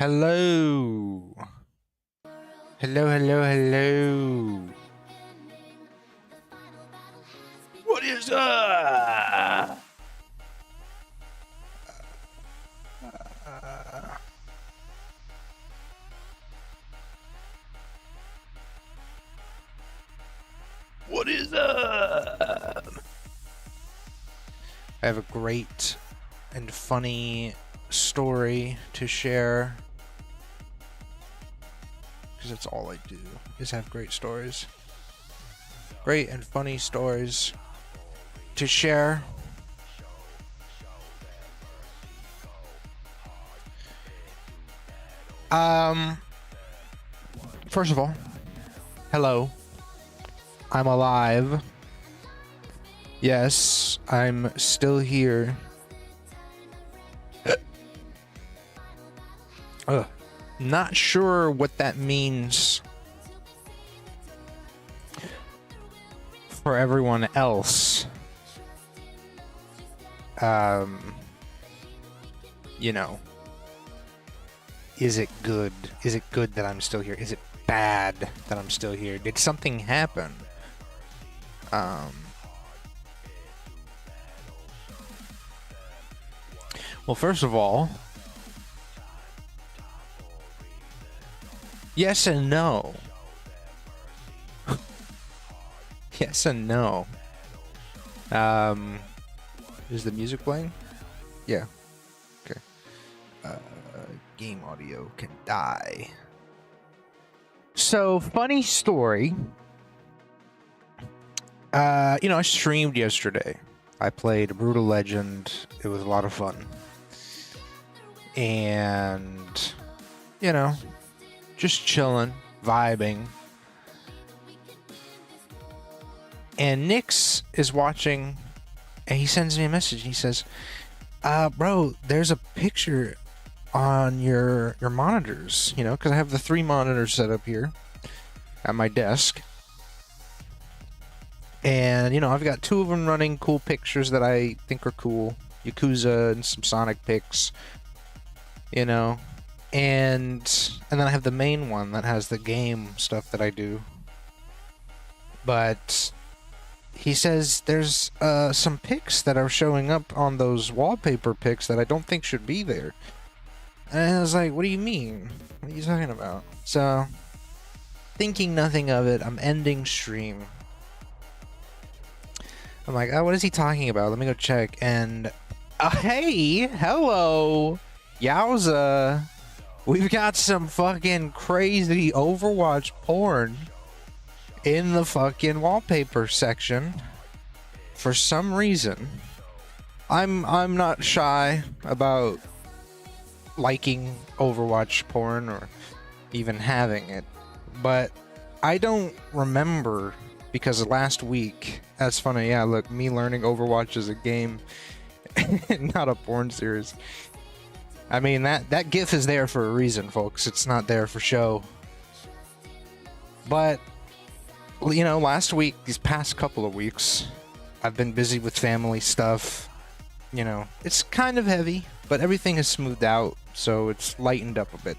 Hello. Hello, hello, hello. What is up? What is up? I have a great and funny story to share. Because that's all I do, is have great stories. Great and funny stories to share. First of all, hello. I'm alive. Yes, I'm still here. Not sure what that means for everyone else. You know, is it good? Is it good that I'm still here? Is it bad that I'm still here? Did something happen? Well, first of all, yes and no. Yes and no. Is the music playing? Yeah. Okay. Game audio can die. So, funny story. I streamed yesterday. I played Brutal Legend. It was a lot of fun. And, just chilling, vibing. And Nix is watching, and he sends me a message. He says, bro, there's a picture on your monitors, because I have the 3 monitors set up here at my desk. And, I've got 2 of them running cool pictures that I think are cool. Yakuza and some Sonic pics, and then I have the main one that has the game stuff that I do. But he says there's some pics that are showing up on those wallpaper pics that I don't think should be there. And I was like, what do you mean? What are you talking about? So, thinking nothing of it, I'm ending stream. I'm like, oh, what is he talking about? Let me go check. And, hey, hello, yowza. We've got some fucking crazy Overwatch porn in the fucking wallpaper section. For some reason, I'm not shy about liking Overwatch porn or even having it, but I don't remember, because last week, that's funny, yeah, look, me learning Overwatch is a game, not a porn series. I mean, that GIF is there for a reason, folks. It's not there for show. But, last week, these past couple of weeks, I've been busy with family stuff. It's kind of heavy, but everything has smoothed out, so it's lightened up a bit.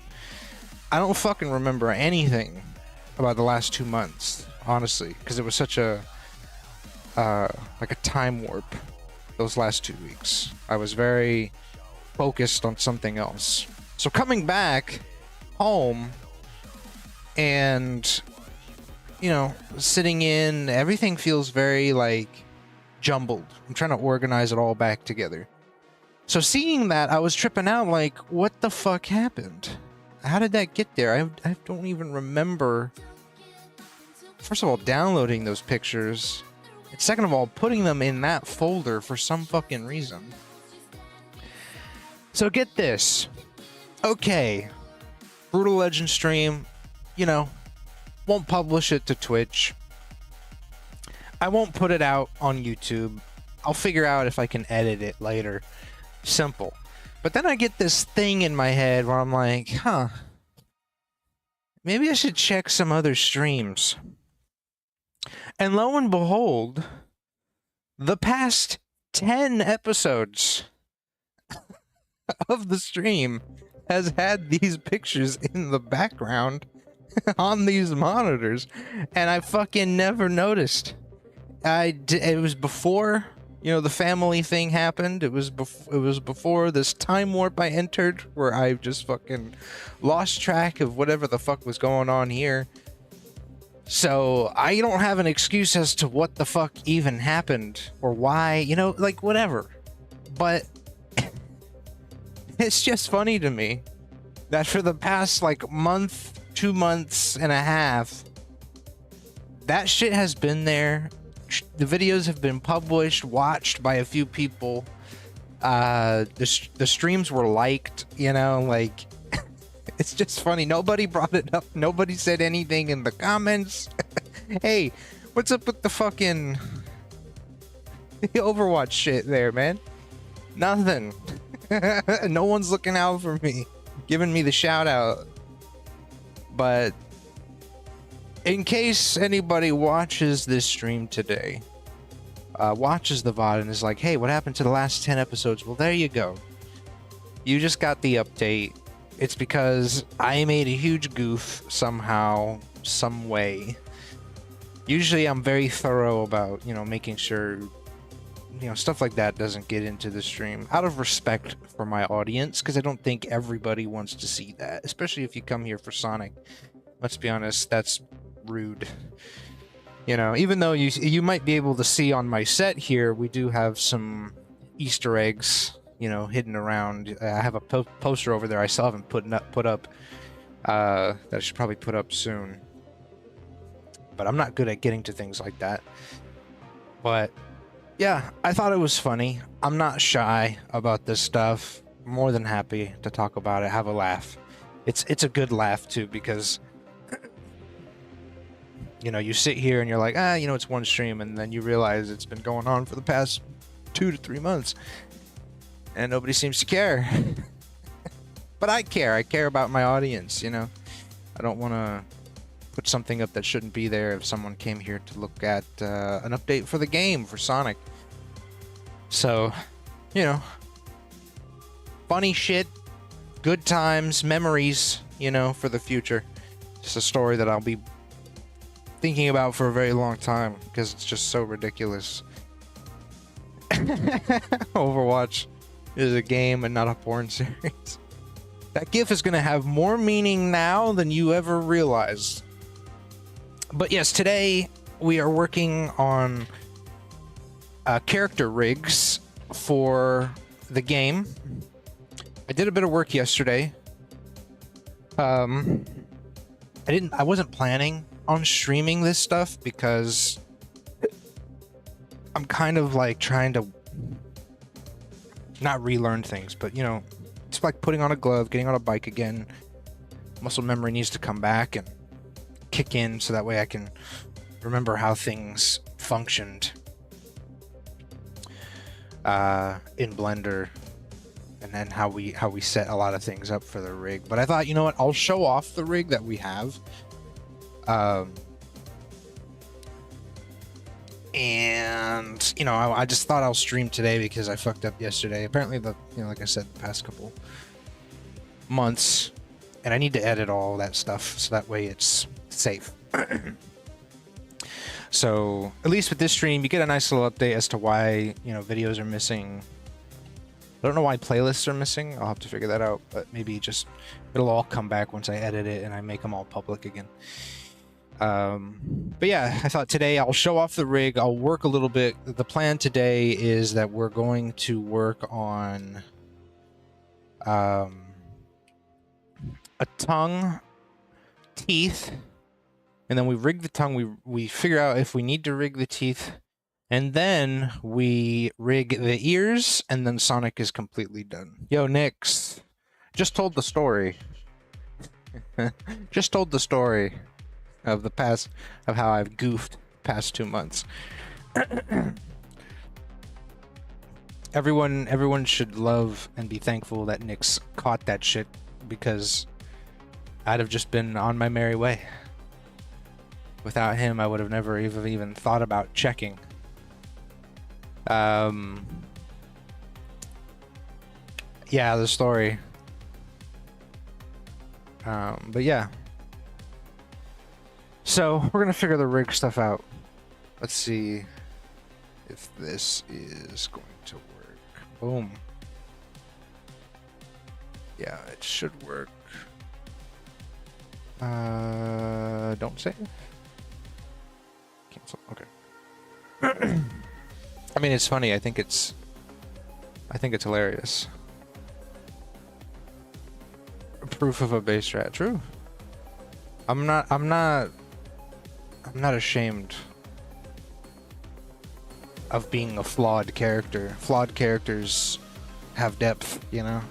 I don't fucking remember anything about the last 2 months, honestly, because it was such a like a time warp those last 2 weeks. I was very focused on something else. So coming back home and sitting in, everything feels very jumbled. I'm trying to organize it all back together. So seeing that, I was tripping out like, what the fuck happened? How did that get there? I don't even remember, first of all, downloading those pictures, and second of all, putting them in that folder for some fucking reason. So get this. Okay, Brutal Legend stream, won't publish it to Twitch. I won't put it out on YouTube. I'll figure out if I can edit it later. Simple. But then I get this thing in my head where I'm like, maybe I should check some other streams. And lo and behold, the past 10 episodes of the stream has had these pictures in the background on these monitors, and I fucking never noticed. It was before, you know, the family thing happened. It was before this time warp I entered, where I just fucking lost track of whatever the fuck was going on here. So I don't have an excuse as to what the fuck even happened or why, you know, like whatever. But it's just funny to me that for the past like month, 2 months and a half, that shit has been there. The videos have been published, watched by a few people. The streams were liked, you know, like it's just funny. Nobody brought it up. Nobody said anything in the comments. Hey, what's up with the fucking Overwatch shit there, man? Nothing. No one's looking out for me, giving me the shout out. But in case anybody watches this stream today, watches the VOD and is like, hey, what happened to the last 10 episodes? Well, there you go. You just got the update. It's because I made a huge goof somehow, some way. Usually I'm very thorough about, you know, making sure, you know, stuff like that doesn't get into the stream out of respect for my audience, because I don't think everybody wants to see that, especially if you come here for Sonic. Let's be honest, that's rude. You know, even though you might be able to see on my set here, we do have some Easter eggs, you know, hidden around. I have a poster over there I still haven't put up that I should probably put up soon. But I'm not good at getting to things like that. But yeah, I thought it was funny. I'm not shy about this stuff. More than happy to talk about it, have a laugh. It's a good laugh too, because you know, you sit here and you're like, you know, it's one stream, and then you realize it's been going on for the past 2 to 3 months, and nobody seems to care. But I care. I care about my audience, you know. I don't want to put something up that shouldn't be there if someone came here to look at an update for the game, for Sonic. So, you know, funny shit, good times, memories, you know, for the future. It's a story that I'll be thinking about for a very long time, because it's just so ridiculous. Overwatch is a game and not a porn series. That GIF is going to have more meaning now than you ever realized. But yes, today we are working on character rigs for the game. I did a bit of work yesterday. I wasn't planning on streaming this stuff because I'm kind of like trying to not relearn things, but you know, it's like putting on a glove, getting on a bike again. Muscle memory needs to come back and kick in, so that way I can remember how things functioned in Blender, and then how we set a lot of things up for the rig. But I thought, you know what, I'll show off the rig that we have. And you know, I just thought I'll stream today because I fucked up yesterday. Apparently, you know, like I said, the past couple months, and I need to edit all that stuff so that way it's safe. So at least with this stream, you get a nice little update as to why, you know, videos are missing. I don't know why playlists are missing. I'll have to figure that out, but maybe just it'll all come back once I edit it and I make them all public again. But yeah, I thought today I'll show off the rig. I'll work a little bit. The plan today is that we're going to work on a tongue, teeth, and then we rig the tongue. We figure out if we need to rig the teeth, and then we rig the ears, and then Sonic is completely done. Yo, Nix, just told the story. Just told the story of the past, of how I've goofed past 2 months. Everyone should love and be thankful that Nix caught that shit, because I'd have just been on my merry way. Without him, I would have never even thought about checking. Yeah, the story. But yeah. So we're gonna figure the rig stuff out. Let's see if this is going to work. Boom. Yeah, it should work. Don't save. Cancel. Okay. I mean, it's funny. I think it's hilarious. Proof of a base rat. True. I'm not ashamed of being a flawed character. Flawed characters have depth, you know?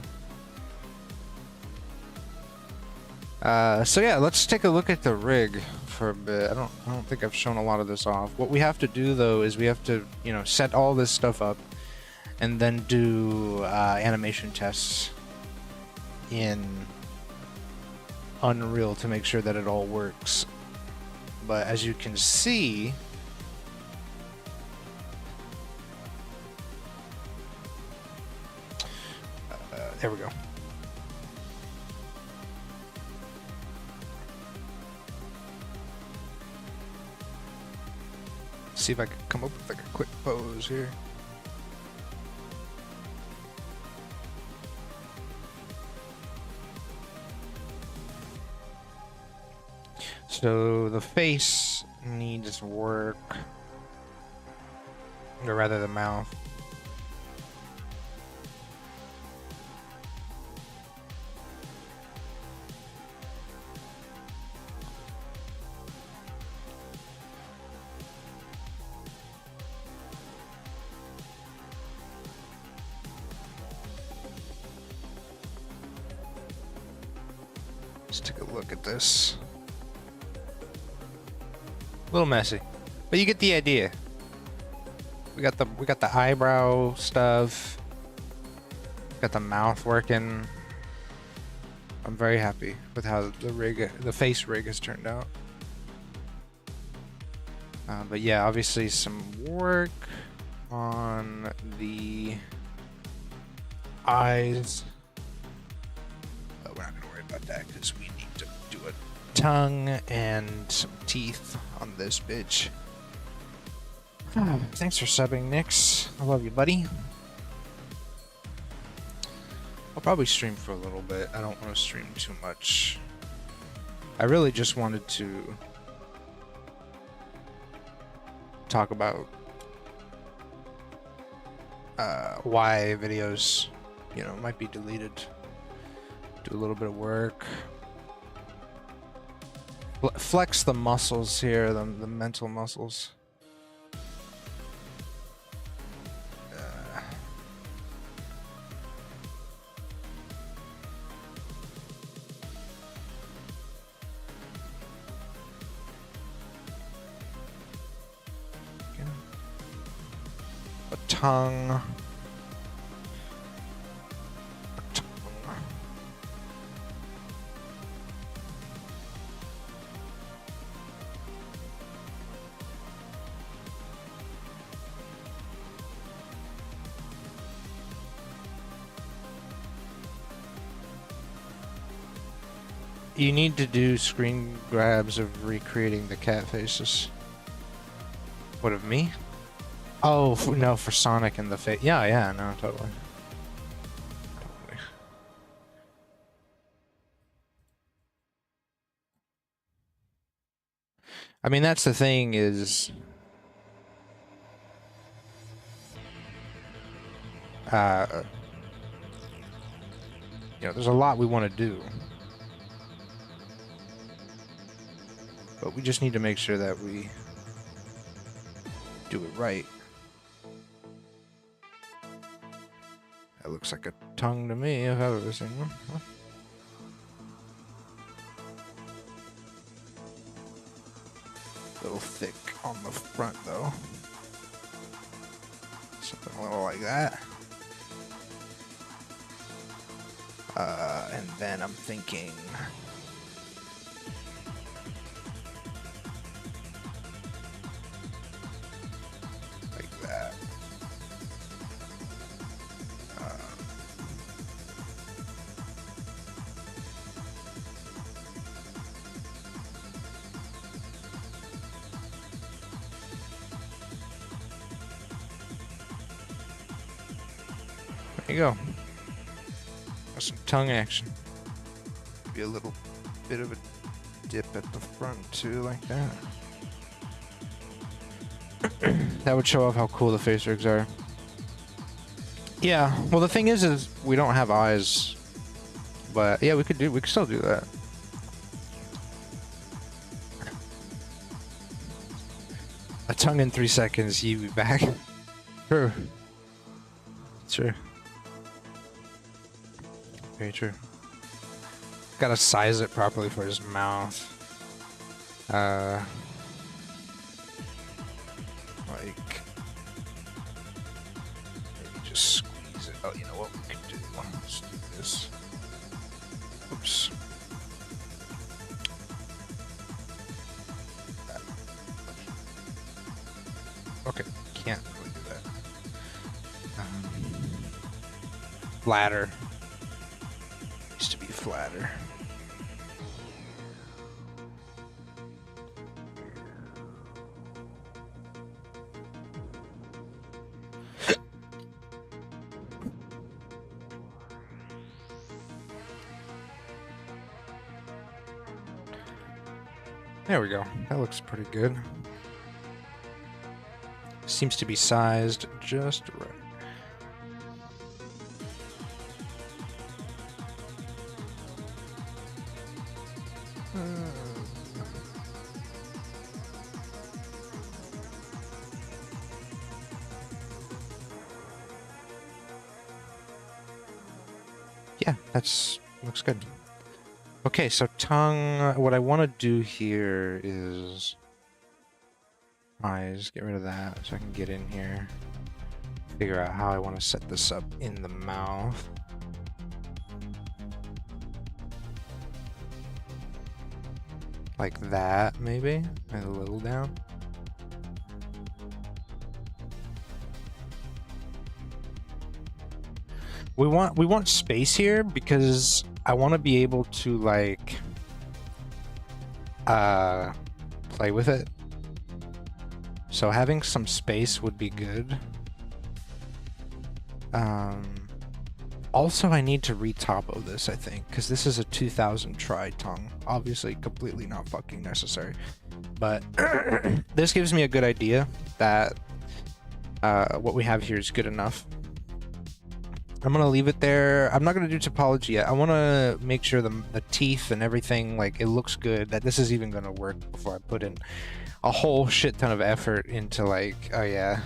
So yeah, let's take a look at the rig for a bit. I don't think I've shown a lot of this off. What we have to do though is we have to, you know, set all this stuff up and then do animation tests in Unreal to make sure that it all works. But as you can see, there we go. See if I can come up with like a quick pose here. So the face needs work, or rather the mouth. Let's take a look at this. A little messy, but you get the idea. We got the eyebrow stuff. Got the mouth working. I'm very happy with how the face rig has turned out. But yeah, obviously some work on the eyes. But we're not gonna worry about that because we need to do a tongue and some teeth on this bitch. Thanks for subbing, Nix. I love you, buddy. I'll probably stream for a little bit. I don't want to stream too much. I really just wanted to talk about why videos, you know, might be deleted. Do a little bit of work. Flex the muscles here, the mental muscles. A tongue. You need to do screen grabs of recreating the cat faces. What, of me? Oh, no, for Sonic and the face. Yeah, yeah, no, totally. I mean, that's the thing is... you know, there's a lot we want to do. But we just need to make sure that we do it right. That looks like a tongue to me, if I've ever seen one. Huh? A little thick on the front, though. Something a little like that. And then I'm thinking... There you go. Got some tongue action. Be a little bit of a dip at the front too, like that. That would show off how cool the face rigs are. Yeah, well the thing is we don't have eyes. But yeah, we could still do that. A tongue in 3 seconds, you be back. True. True. Very true. Gotta size it properly for his mouth. Like, maybe just squeeze it. Oh, you know what we can do? Let's do this. Oops. Okay, can't really do that. Flatter. Used to be flatter. There we go. That looks pretty good. Seems to be sized just right. Yeah, looks good. Okay, so tongue, what I want to do here is eyes, get rid of that so I can get in here, figure out how I want to set this up in the mouth. Like that, maybe, and a little down. We want space here because I want to be able to like play with it. So having some space would be good. Also, I need to re-topo this, I think, because this is a 2000 try tongue. Obviously, completely not fucking necessary. But this gives me a good idea that what we have here is good enough. I'm gonna leave it there. I'm not gonna do topology yet. I want to make sure the teeth and everything, like, it looks good, that this is even gonna work before I put in a whole shit ton of effort into, like, oh yeah,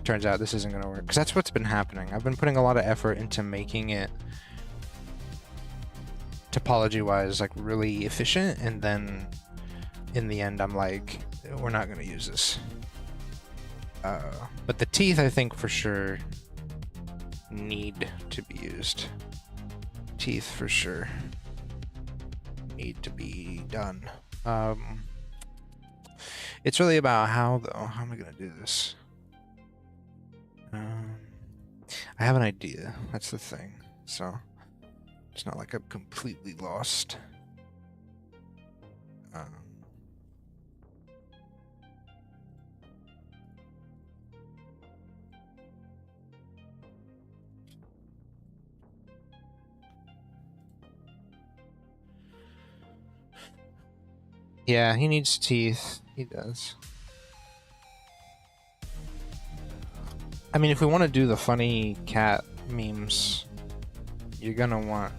turns out this isn't gonna work, because that's what's been happening. I've been putting a lot of effort into making it topology wise like really efficient, and then in the end I'm like, we're not gonna use this. But the teeth, I think for sure need to be used. Teeth for sure need to be done. It's really about how, though. How am I gonna do this? I have an idea. That's the thing. So it's not like I'm completely lost. Yeah, he needs teeth. He does. I mean, if we want to do the funny cat memes, you're gonna want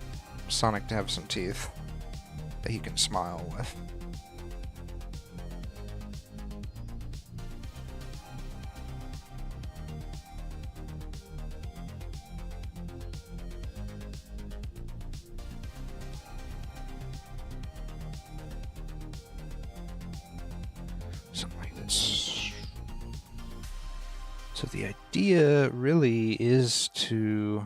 Sonic to have some teeth that he can smile with. Something like this. So the idea really is to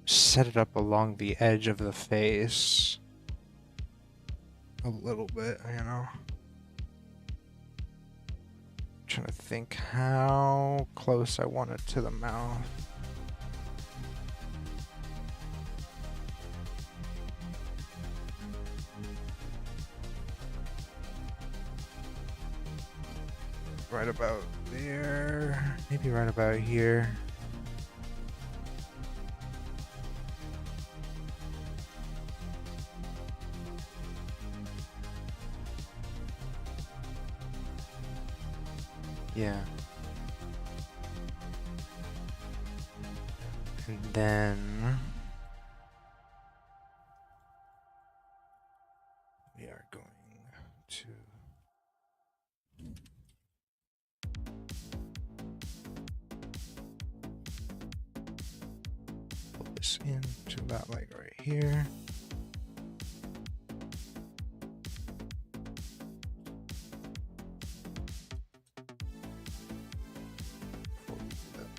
set it up along the edge of the face a little bit, you know. Trying to think how close I want it to the mouth. Right about there, maybe right about here. Yeah. And then we are going to pull this into about like right here.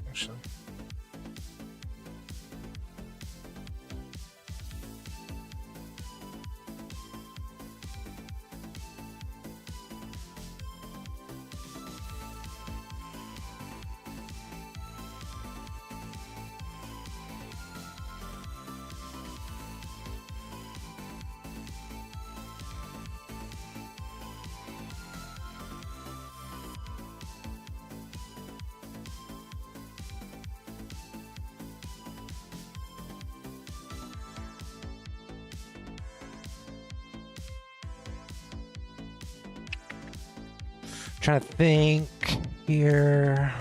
Actually. Trying to think here.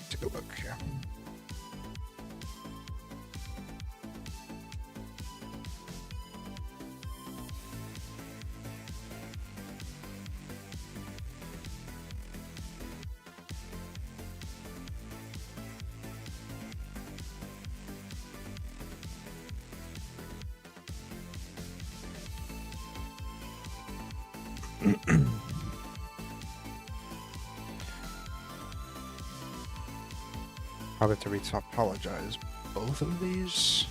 Take a look here. Probably have to apologize both of these.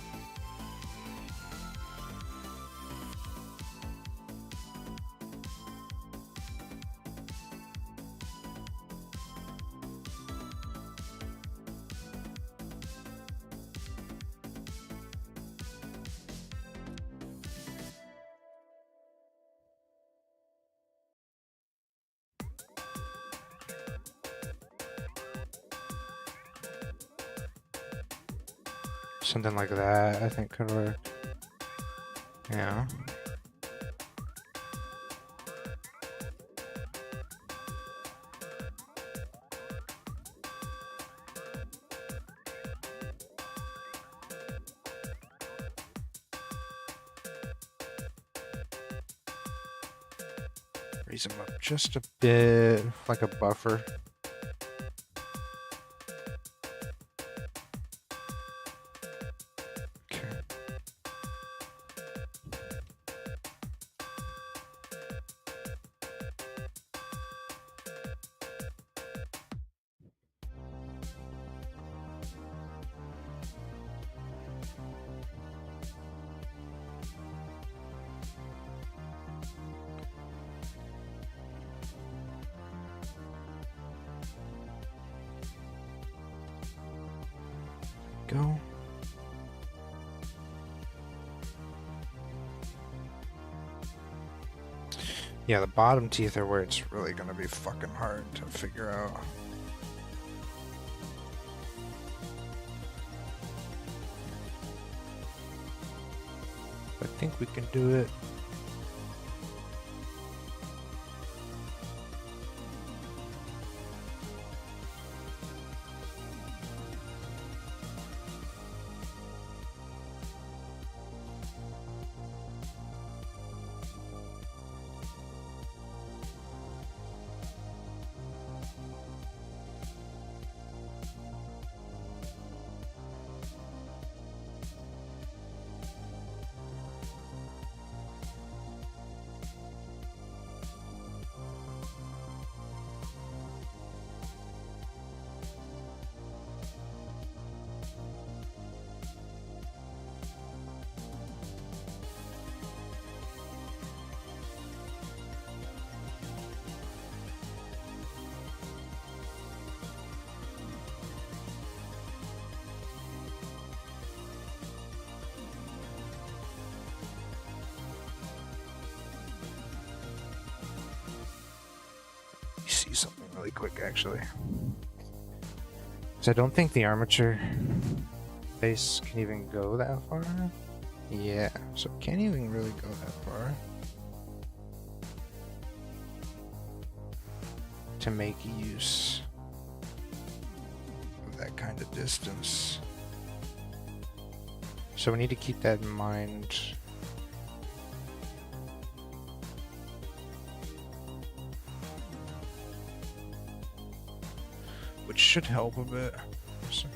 Something like that, I think could work. Yeah. Raise them up just a bit, like a buffer. Go. Yeah, the bottom teeth are where it's really gonna be fucking hard to figure out. I think we can do it. You see something really quick, actually. So I don't think the armature base can even go that far. Yeah, so it can't even really go that far to make use of that kind of distance. So we need to keep that in mind. Which should help a bit. So.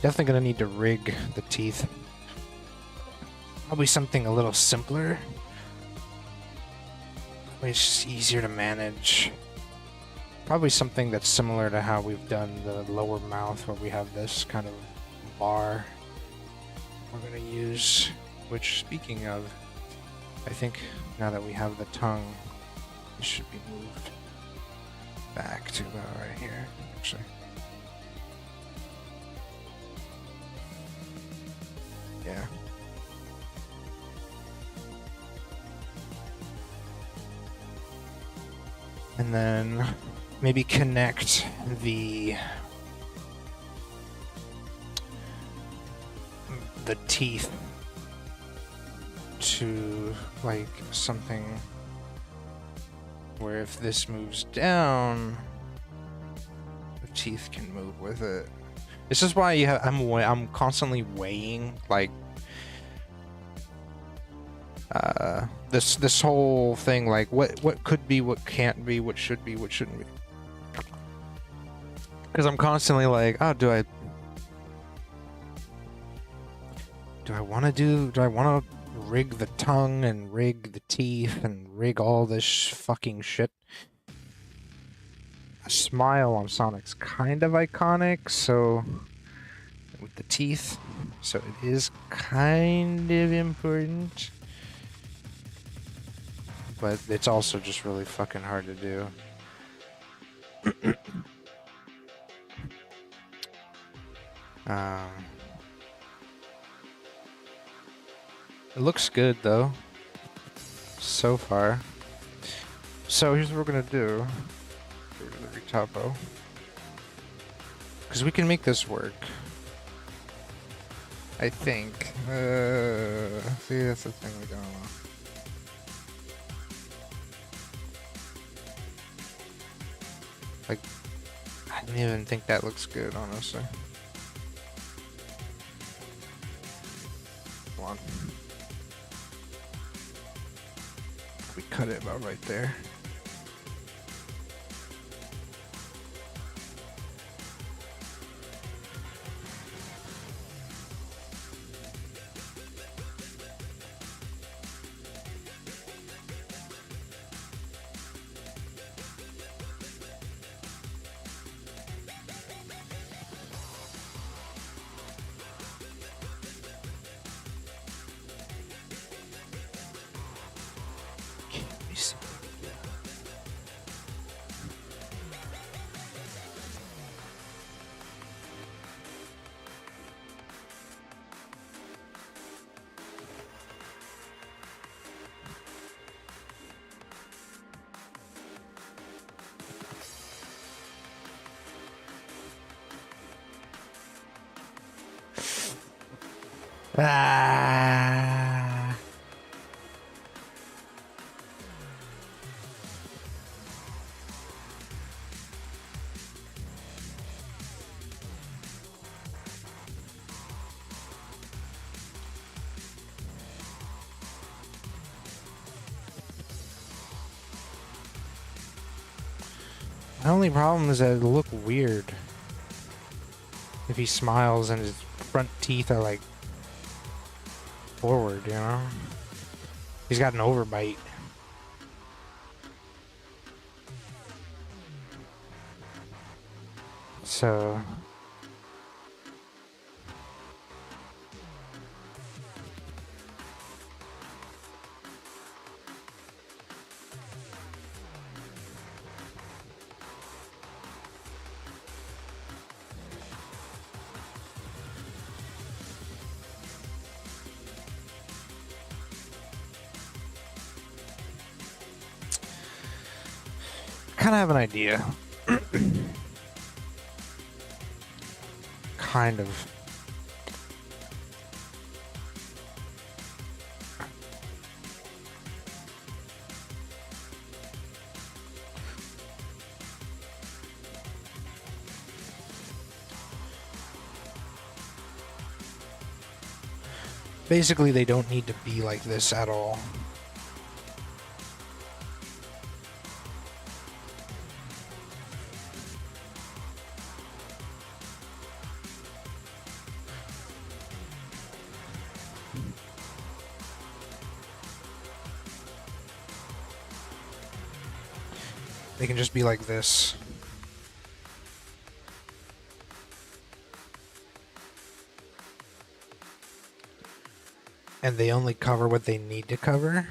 Definitely gonna need to rig the teeth. Probably something a little simpler. It's just easier to manage. Probably something that's similar to how we've done the lower mouth, where we have this kind of bar we're gonna use. Which, speaking of, I think now that we have the tongue, it should be moved back to about right here, actually. Yeah. And then maybe connect the teeth to like something where if this moves down, the teeth can move with it. This is why I'm constantly weighing like this whole thing, like what could be, what can't be, what should be, what shouldn't be. Because I'm constantly like, oh, do I want to rig the tongue and rig the teeth and rig all this fucking shit? A smile on Sonic's kind of iconic, so with the teeth, so it is kind of important, but it's also just really fucking hard to do. It looks good though, so far. So here's what we're gonna do. We're gonna retopo, because we can make this work. I think. See, that's the thing we don't know. Like, I didn't even think that looks good, honestly. Come on. We cut it about right there. Ah. My only problem is that it'll look weird if he smiles and his front teeth are like forward, you know? He's got an overbite. So kind of have an idea. Kind of. Basically, they don't need to be like this at all. They can just be like this. And they only cover what they need to cover.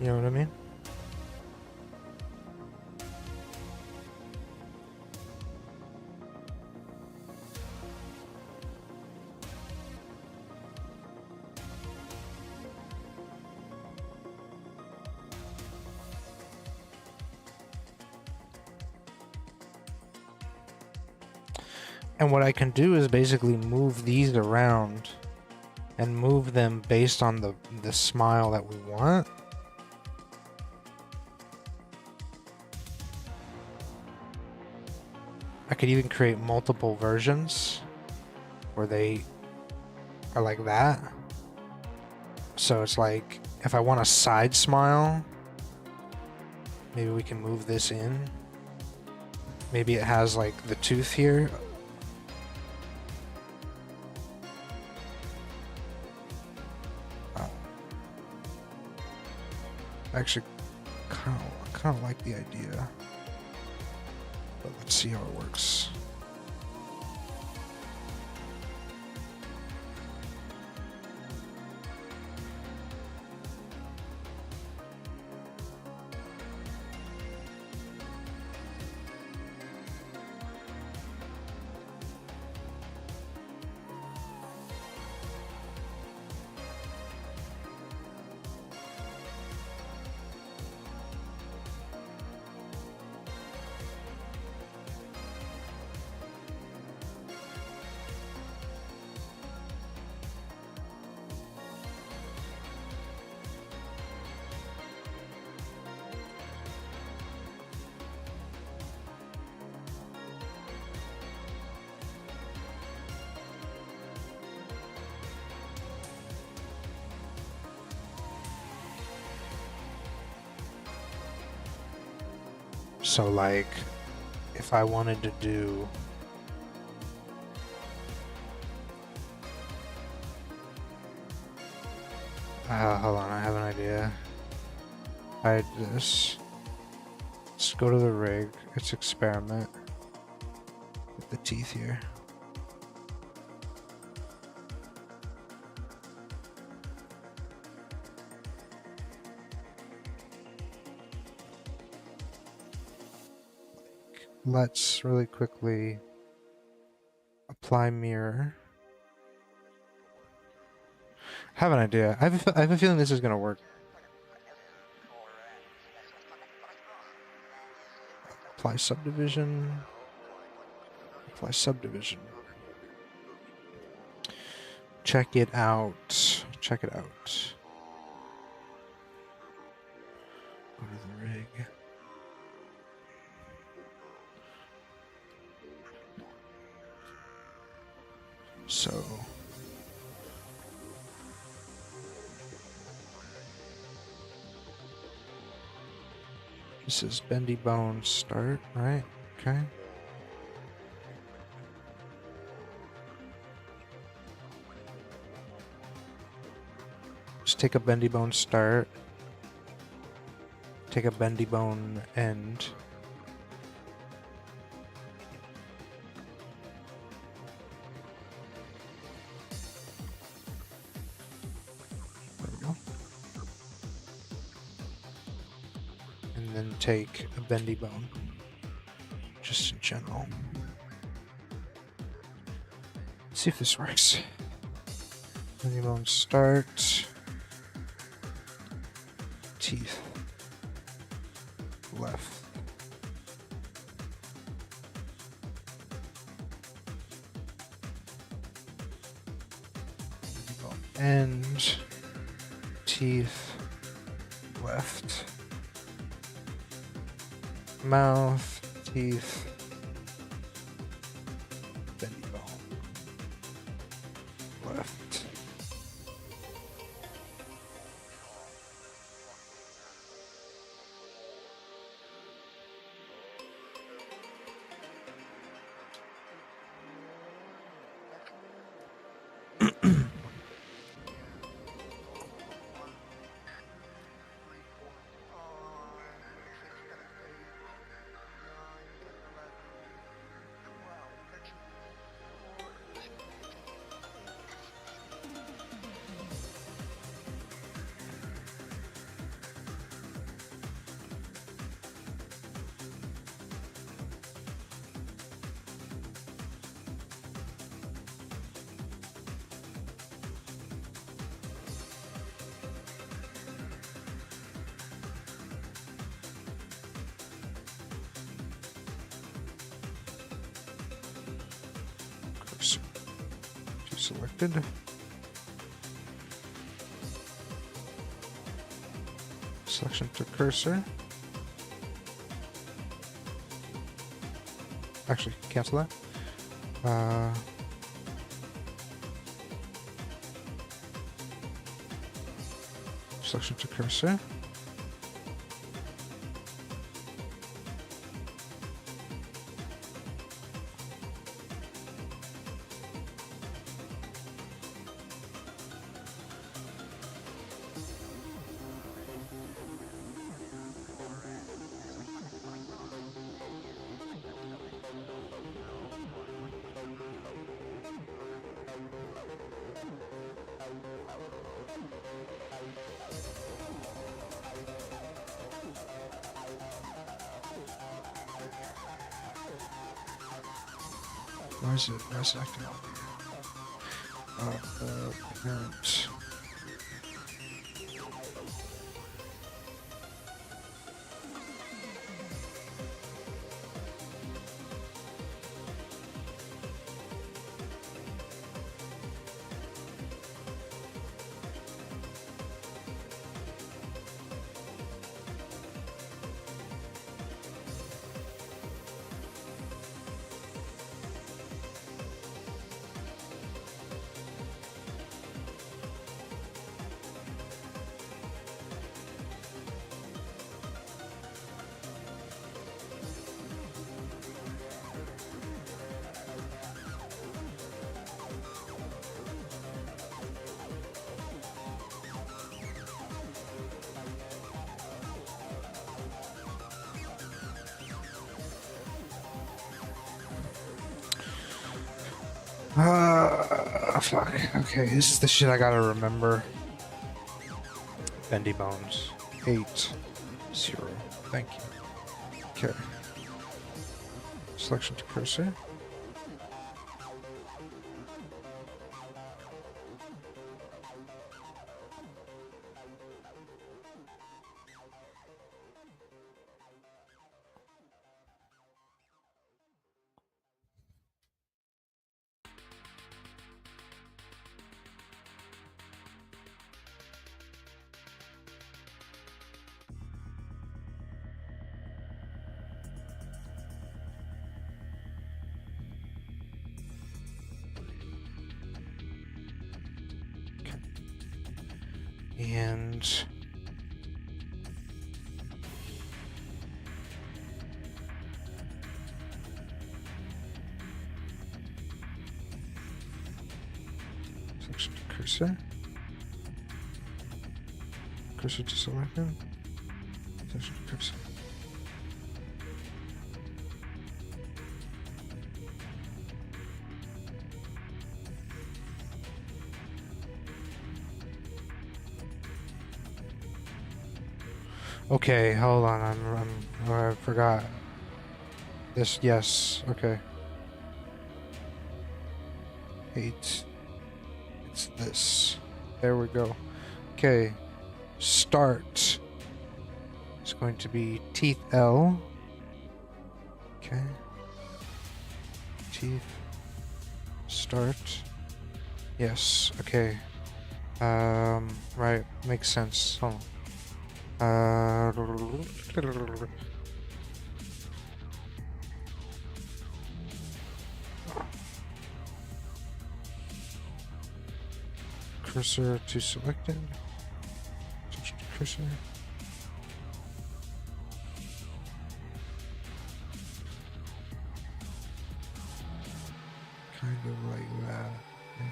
You know what I mean? And what I can do is basically move these around and move them based on the smile that we want. I could even create multiple versions where they are like that. So it's like, if I want a side smile, maybe we can move this in. Maybe it has like the tooth here. Actually, kind of like the idea. But let's see how it works. So like, if I wanted to do hold on, I have an idea. Hide this. Let's go to the rig. Let's experiment with the teeth here. Let's really quickly apply mirror. I have an idea. I have a feeling this is going to work. Apply subdivision. Apply subdivision. Check it out. Check it out. Go to the rig. So this is bendy bone start, right? Okay. Just take a bendy bone start. Take a bendy bone end. There we go. And then take a bendy bone. Just in general. Let's see if this works. Bendy bone start. Teeth. Left. End. Teeth. Left. Mouth. Teeth. Bendy bone. Left. Cursor. Selected. Selection to cursor. Actually, cancel that. Selection to cursor. Why is it acting up here? Parent. Fuck. Okay, this is the shit I gotta remember. Bendy bones. 8, 0. Thank you. Okay. Selection to cursor. And section to cursor. Cursor to selected. Section to cursor. Okay, hold on. I forgot. This, yes. Okay. 8. It's this. There we go. Okay. Start. It's going to be teeth L. Okay. Teeth. Start. Yes. Okay. Right. Makes sense. Hold on. Cursor to selected. Switch to cursor. Kind of like that, I think.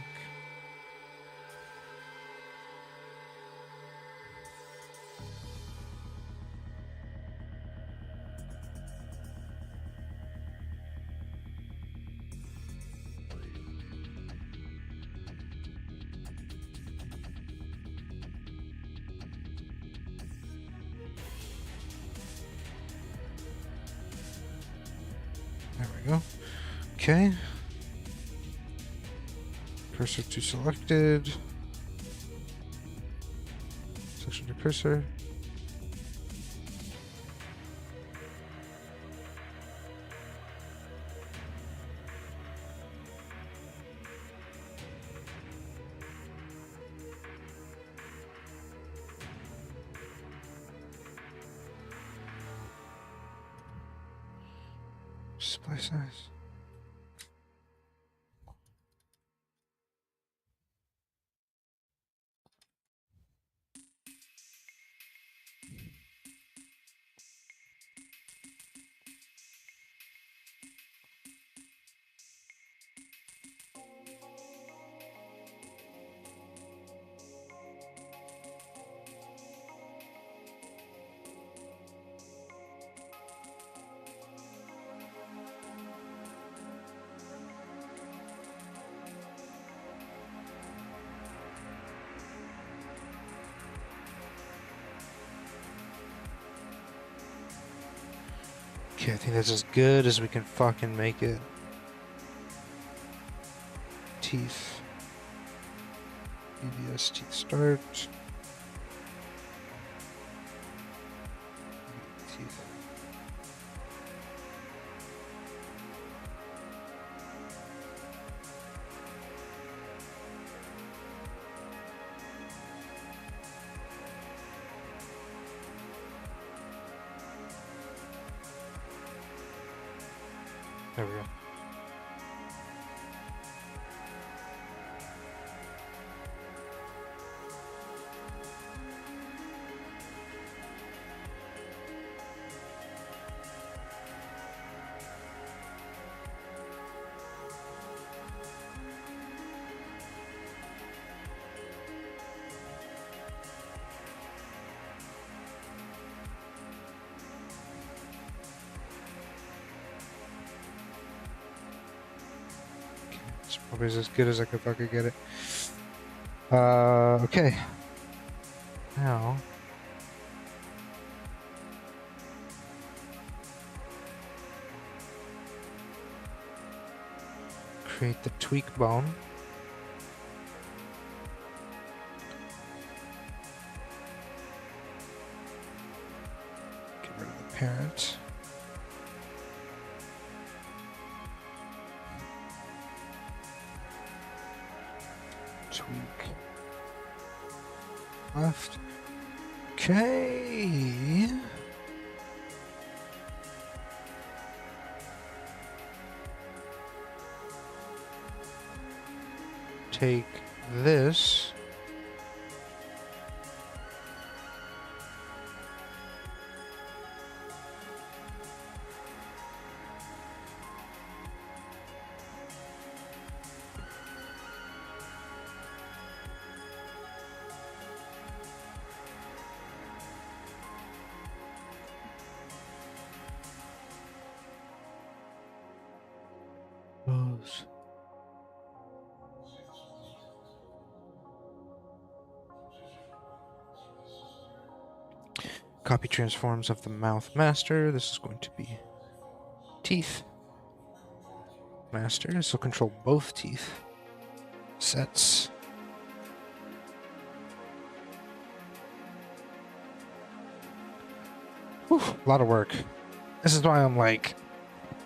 There we go. Okay. Cursor to selected. Section to cursor. Display size. Okay, I think that's as good as we can fucking make it. Teeth. BBS teeth start. Teeth. There we go. It's probably as good as I could fucking get it. Okay. Now. Create the tweak bone. Get rid of the parent. Tweak. Left. Okay. Take this. pose. Copy transforms of the mouth master. This is going to be teeth master. This will control both teeth sets. Whew, a lot of work. This is why I'm like,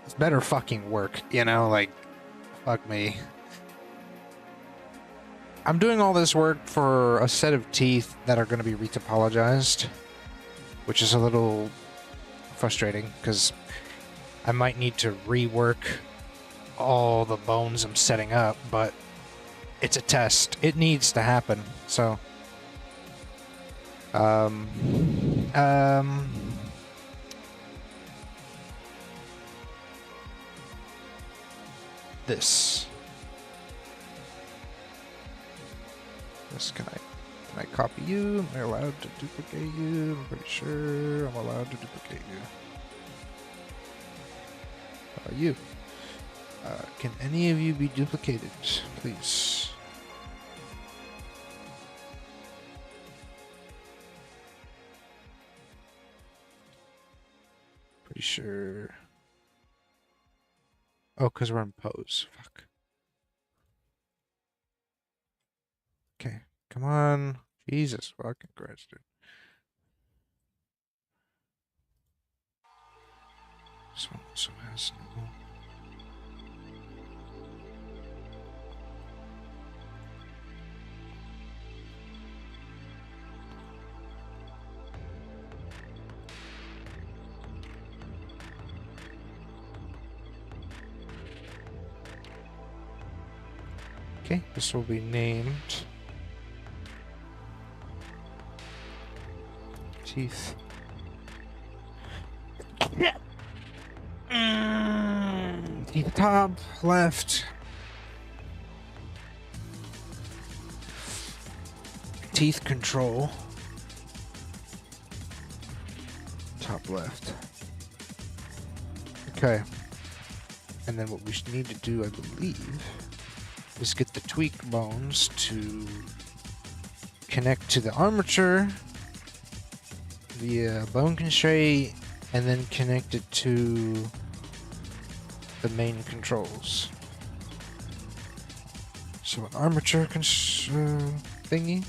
it's better fucking work, you know? Like, fuck me. I'm doing all this work for a set of teeth that are going to be retopologized, which is a little frustrating because I might need to rework all the bones I'm setting up, but it's a test. It needs to happen. So, this can I copy you? Am I allowed to duplicate you? I'm pretty sure I'm allowed to duplicate you. You. Can any of you be duplicated, please? Pretty sure. Oh, because we're in pose. Fuck. Okay, come on. Jesus fucking Christ, dude. This one also has no... Okay, this will be named teeth. Teeth top left. Teeth control. Top left. Okay. And then what we need to do, I believe, is get the tweak bones to connect to the armature via bone constraint and then connect it to the main controls. So an armature thingy.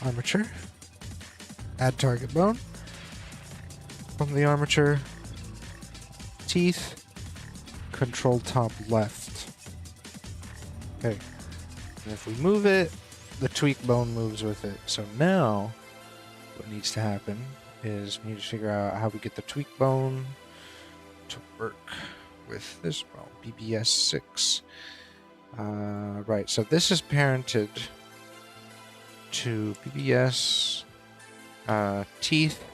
Armature. Add target bone. From the armature. Teeth. Control top left. Okay. And if we move it, the tweak bone moves with it. So now, what needs to happen is we need to figure out how we get the tweak bone to work with this bone, BBS 6. Right, so this is parented to BBS, teeth,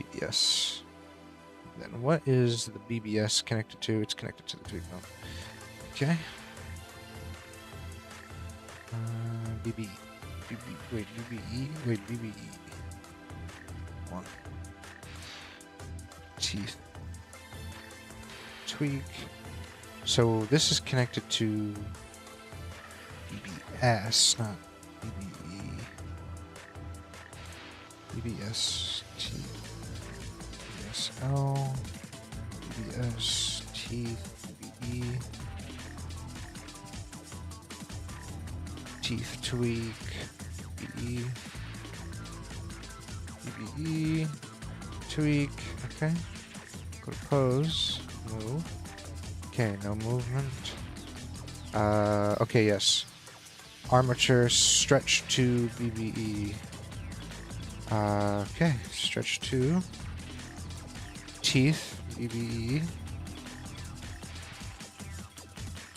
BBS. Then what is the BBS connected to? It's connected to the tweak bone. Okay. BBE. Wait, BBE. One. Teeth. Tweak. So this is connected to BBS, not BBE. BBS teeth. BSL. BBS teeth. BBE. Teeth tweak. BBE. BBE. Tweak. Okay. Go to pose. Move. Okay, no movement. Okay, yes. Armature stretch to BBE. Okay, stretch to teeth, BBE.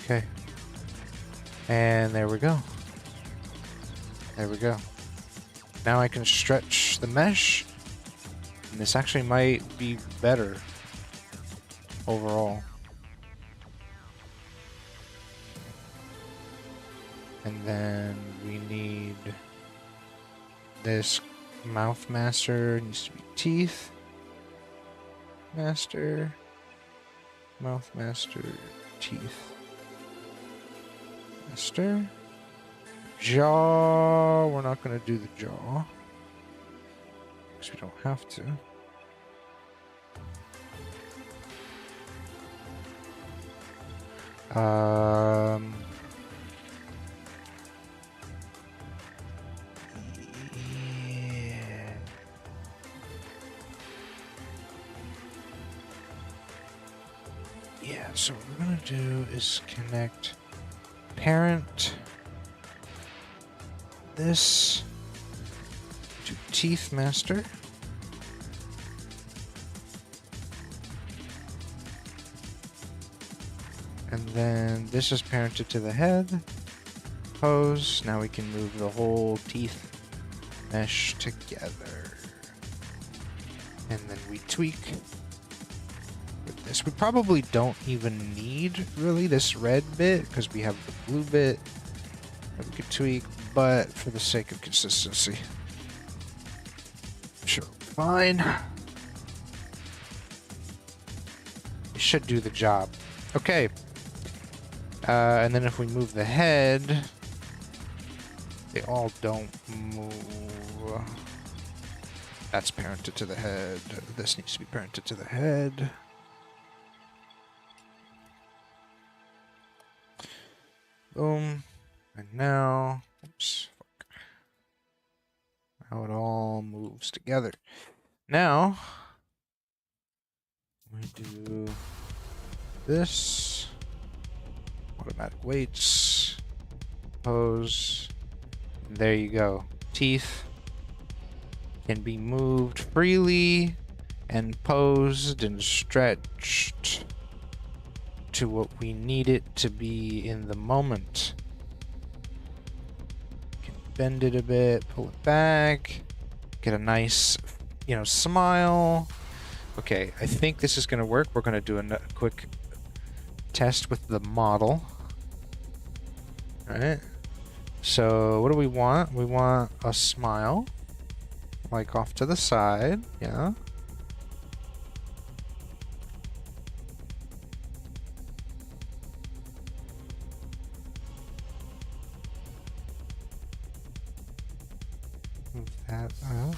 Okay. And there we go. There we go. Now I can stretch the mesh. And this actually might be better overall. And then we need this mouth master. It needs to be teeth master. Mouth master, teeth master. Jaw, we're not going to do the jaw. Because we don't have to. Yeah. Yeah, so what we're going to do is connect parent this to teeth master. And then this is parented to the head. Pose. Now we can move the whole teeth mesh together. And then we tweak with this. We probably don't even need really this red bit because we have the blue bit that we could tweak, but for the sake of consistency, sure, fine. It should do the job. Okay. And then if we move the head, they all don't move. That's parented to the head. This needs to be parented to the head. Boom. And now, oops, fuck. Now it all moves together. Now, we do this. Automatic weights. Pose. There you go. Teeth can be moved freely and posed and stretched to what we need it to be in the moment. Can bend it a bit, pull it back, get a nice, smile. Okay, I think this is going to work. We're going to do a quick test with the model. All right. So what do we want? We want a smile, like off to the side, yeah. Move that up.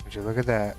Would you look at that?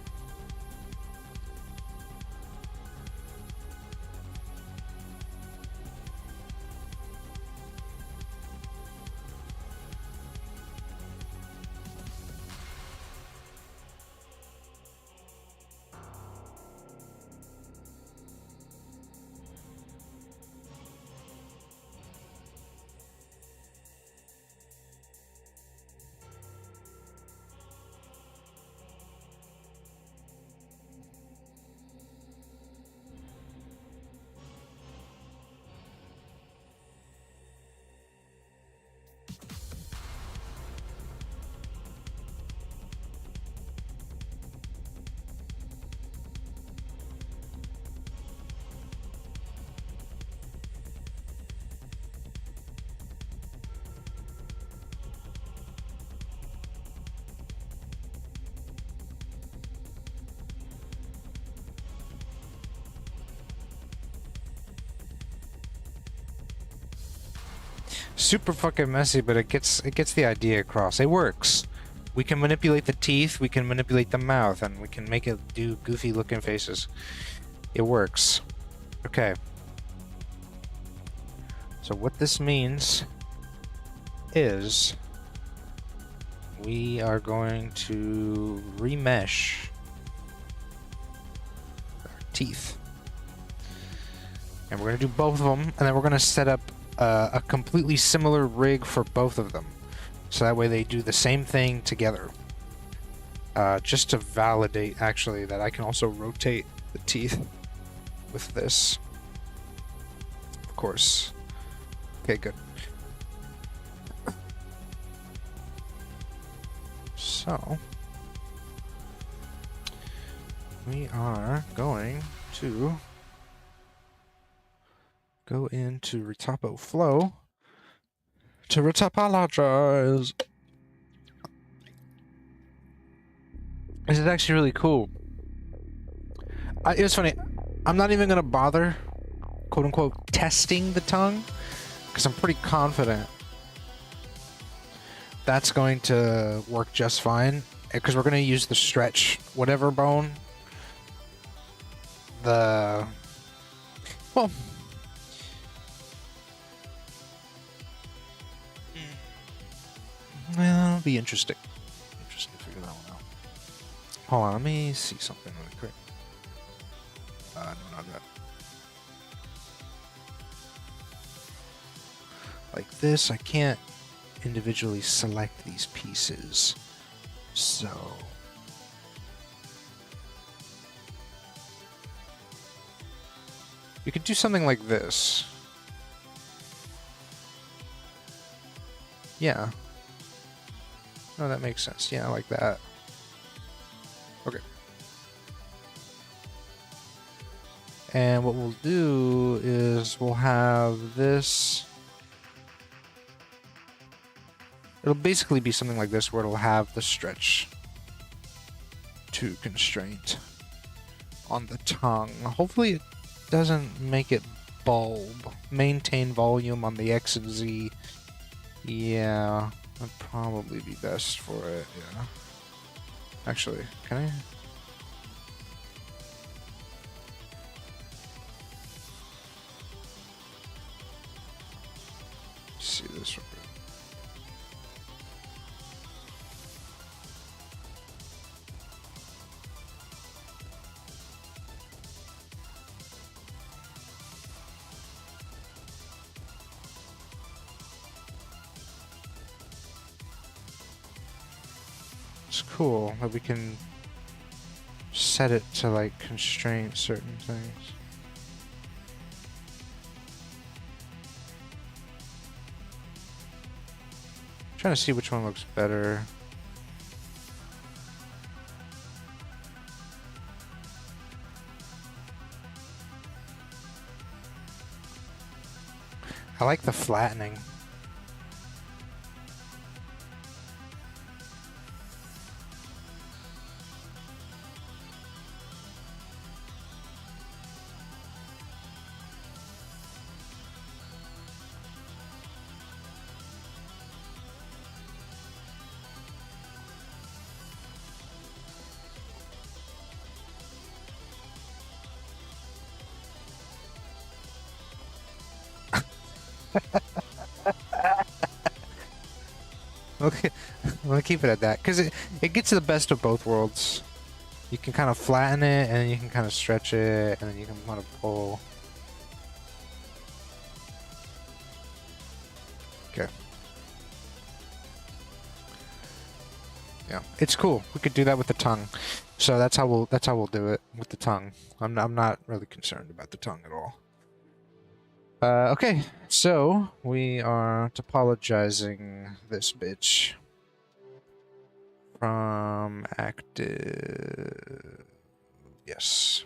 Super fucking messy, but it gets the idea across. It works. We can manipulate the teeth, we can manipulate the mouth, and we can make it do goofy looking faces. It works. Okay. So what this means is we are going to remesh our teeth. And we're going to do both of them, and then we're going to set up a completely similar rig for both of them. So that way they do the same thing together. Just to validate, actually, that I can also rotate the teeth with this. Of course. Okay, good. So, we are going to go into Retopo Flow to retopologize. This is actually really cool. It was funny. I'm not even going to bother, quote unquote, testing the tongue, because I'm pretty confident that's going to work just fine. Because we're going to use the stretch whatever bone. Well, it'll be interesting. Interesting to figure that one out. Hold on, let me see something really quick. No, not that. Like this, I can't individually select these pieces. So you could do something like this. Yeah. No, that makes sense. Yeah, like that. Okay. And what we'll do is we'll have this. It'll basically be something like this where it'll have the stretch to constraint on the tongue. Hopefully it doesn't make it bulb. Maintain volume on the X and Z. Yeah, that'd probably be best for it, yeah. Actually, can I? See this real quick. It's cool that we can set it to like constrain certain things. I'm trying to see which one looks better. I like the flattening. Okay, I'm gonna keep it at that because it gets the best of both worlds. You can kind of flatten it, and then you can kind of stretch it, and then you can kind of pull. Okay. Yeah, it's cool. We could do that with the tongue. So that's how we'll do it with the tongue. I'm not really concerned about the tongue at all. Okay, so we are topologizing this bitch from active. Yes.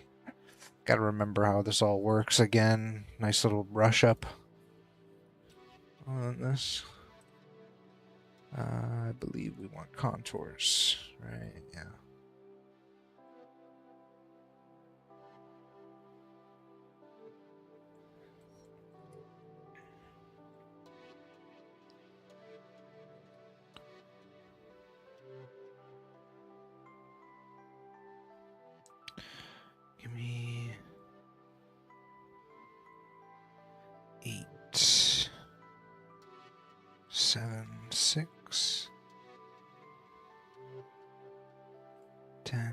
Gotta remember how this all works again. Nice little brush up on this. I believe we want contours, right? Yeah. Give me 8, 7, 6, 10.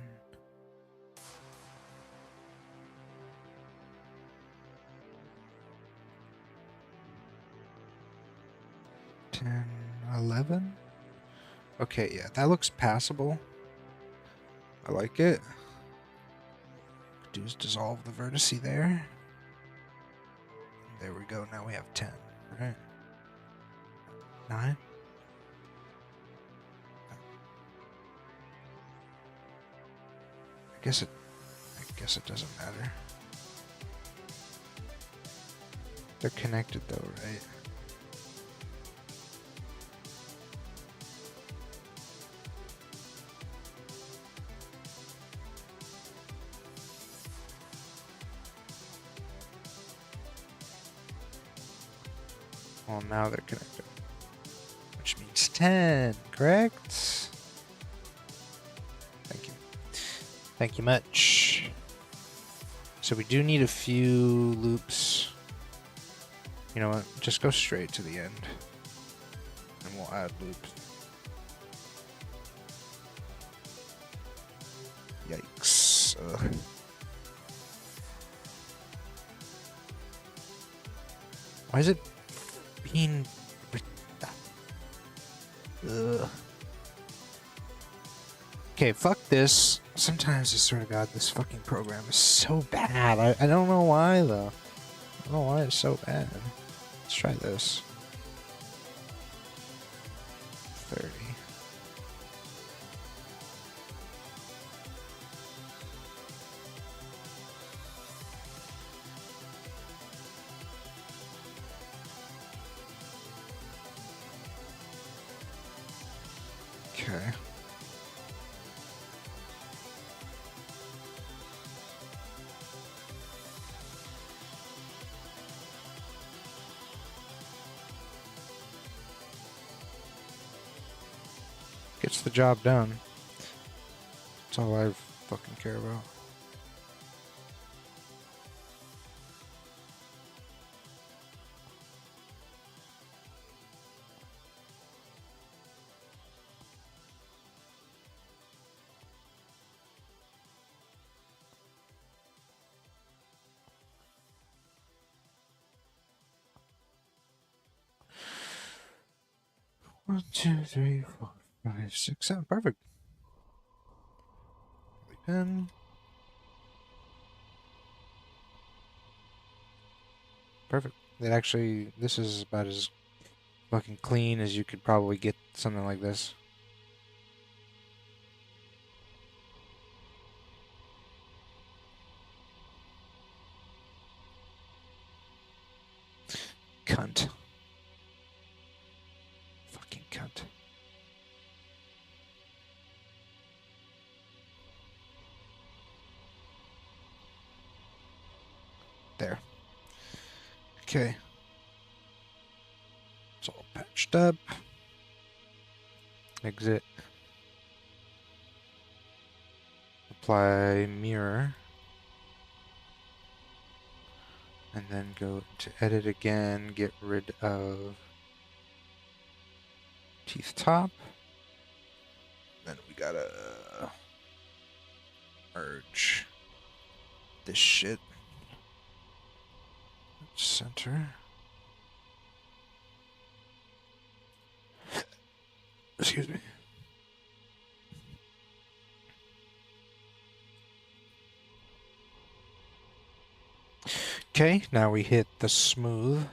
11? Okay, yeah, that looks passable. I like it. Do is dissolve the vertice there. There we go. Now we have 10. Right? 9. I guess it doesn't matter. They're connected though, right? Well, now they're connected. Which means 10, correct? Thank you. Thank you much. So we do need a few loops. You know what? Just go straight to the end. And we'll add loops. Yikes. Why is it being... Okay, fuck this. Sometimes I swear to God, this fucking program is so bad. I don't know why, though. I don't know why it's so bad. Let's try this. 30. Okay. Gets the job done. That's all I fucking care about. One, two, three, 4, 5, 6, 7. Perfect. Pen. Perfect. It actually, this is about as fucking clean as you could probably get something like this. Cunt. Fucking cunt. There. Okay. It's all patched up. Exit. Apply mirror. And then go to edit again, get rid of teeth top. Then we gotta merge this shit. Center. Excuse me. Okay, now we hit the smooth.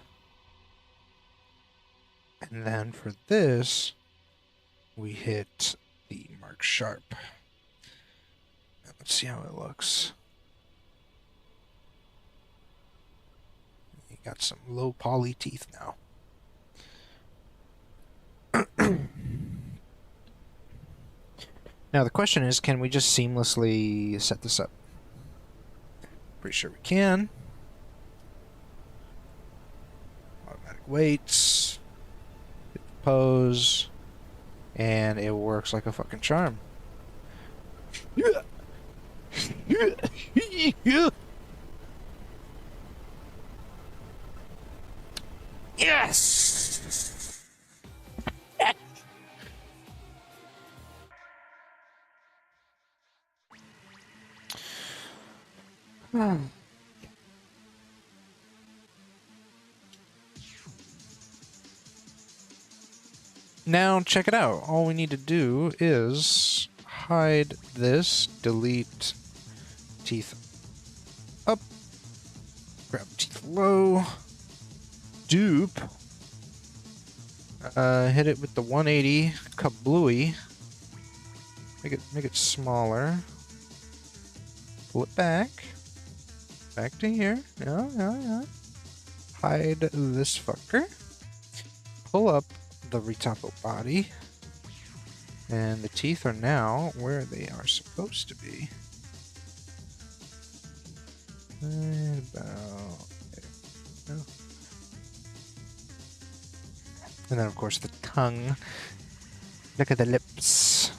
And then for this, we hit the mark sharp. And let's see how it looks. You got some low poly teeth now. Now the question is, can we just seamlessly set this up? Pretty sure we can. Automatic weights, pose, and it works like a fucking charm. Yes! Now check it out. All we need to do is hide this, delete teeth up, grab teeth low, dupe, hit it with the 180 kablooey, make it smaller, pull it back to here, yeah, hide this fucker, pull up the retaco body, and the teeth are now where they are supposed to be. And about there. No. And then of course the tongue. Look at the lips.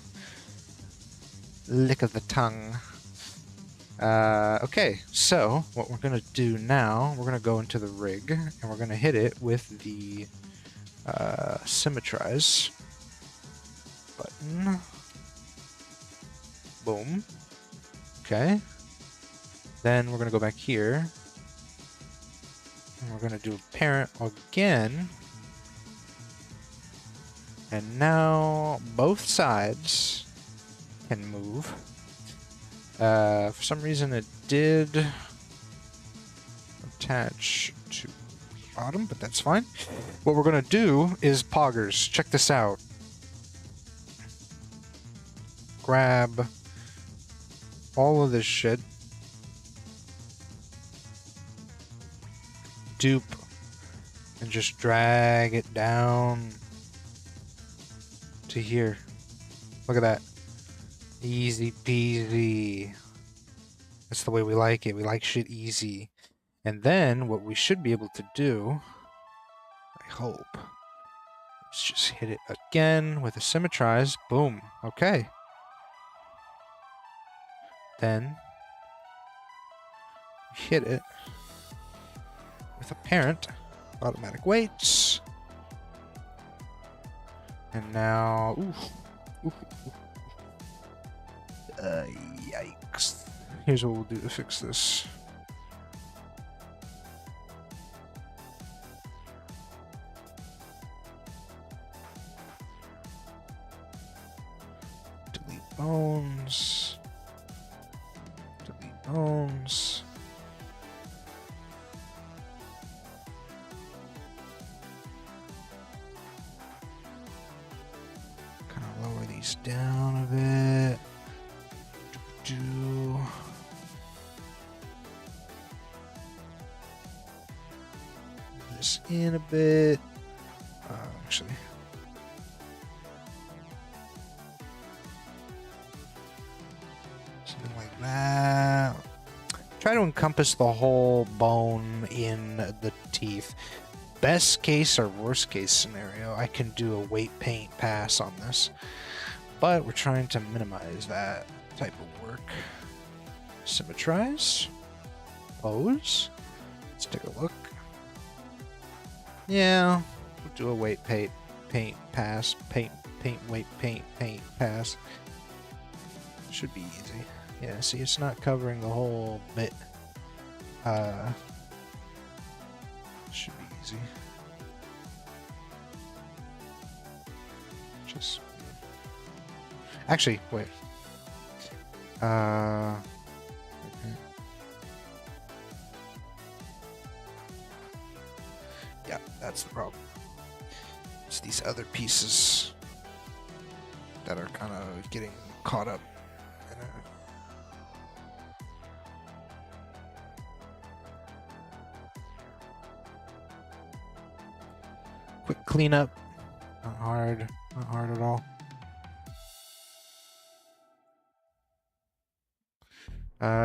Lick of the tongue. Okay, so what we're gonna do now, we're gonna go into the rig and we're gonna hit it with the symmetrize button. Boom. Okay. Then we're gonna go back here and we're gonna do parent again. And now both sides can move. For some reason it did attach to the bottom, but that's fine. What we're gonna do is poggers. Check this out. Grab all of this shit. Dupe. And just drag it down to here. Look at that. Easy peasy. That's the way we like it. We like shit easy. And then what we should be able to do, I hope, is just hit it again with a symmetrize. Boom. Okay. Then hit it with a parent. Automatic weights. And now, yikes. Here's what we'll do to fix this. Delete bones. Delete bones. Kind of lower these down a bit. Do this in a bit. Actually, something like that. Try to encompass the whole bone in the teeth. Best case or worst case scenario, I can do a weight paint pass on this, but we're trying to minimize that type of work. Symmetrize. Pose. Let's take a look. Yeah, we'll do a weight paint pass. Paint weight paint pass. Should be easy. Yeah, see, it's not covering the whole bit. Should be easy. Just actually, wait. Okay. Yeah, that's the problem. It's these other pieces that are kind of getting caught up in it. Quick cleanup. Not hard at all.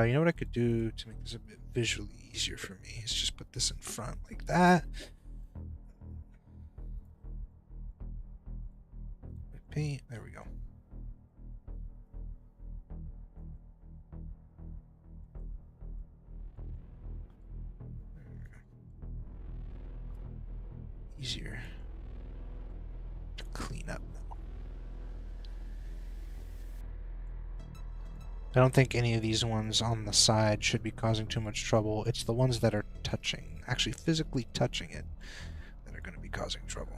You know what I could do to make this a bit visually easier for me is just put this in front like that. Paint, there we go. Easier to clean up now. I don't think any of these ones on the side should be causing too much trouble. It's the ones that are touching, actually physically touching it, that are going to be causing trouble.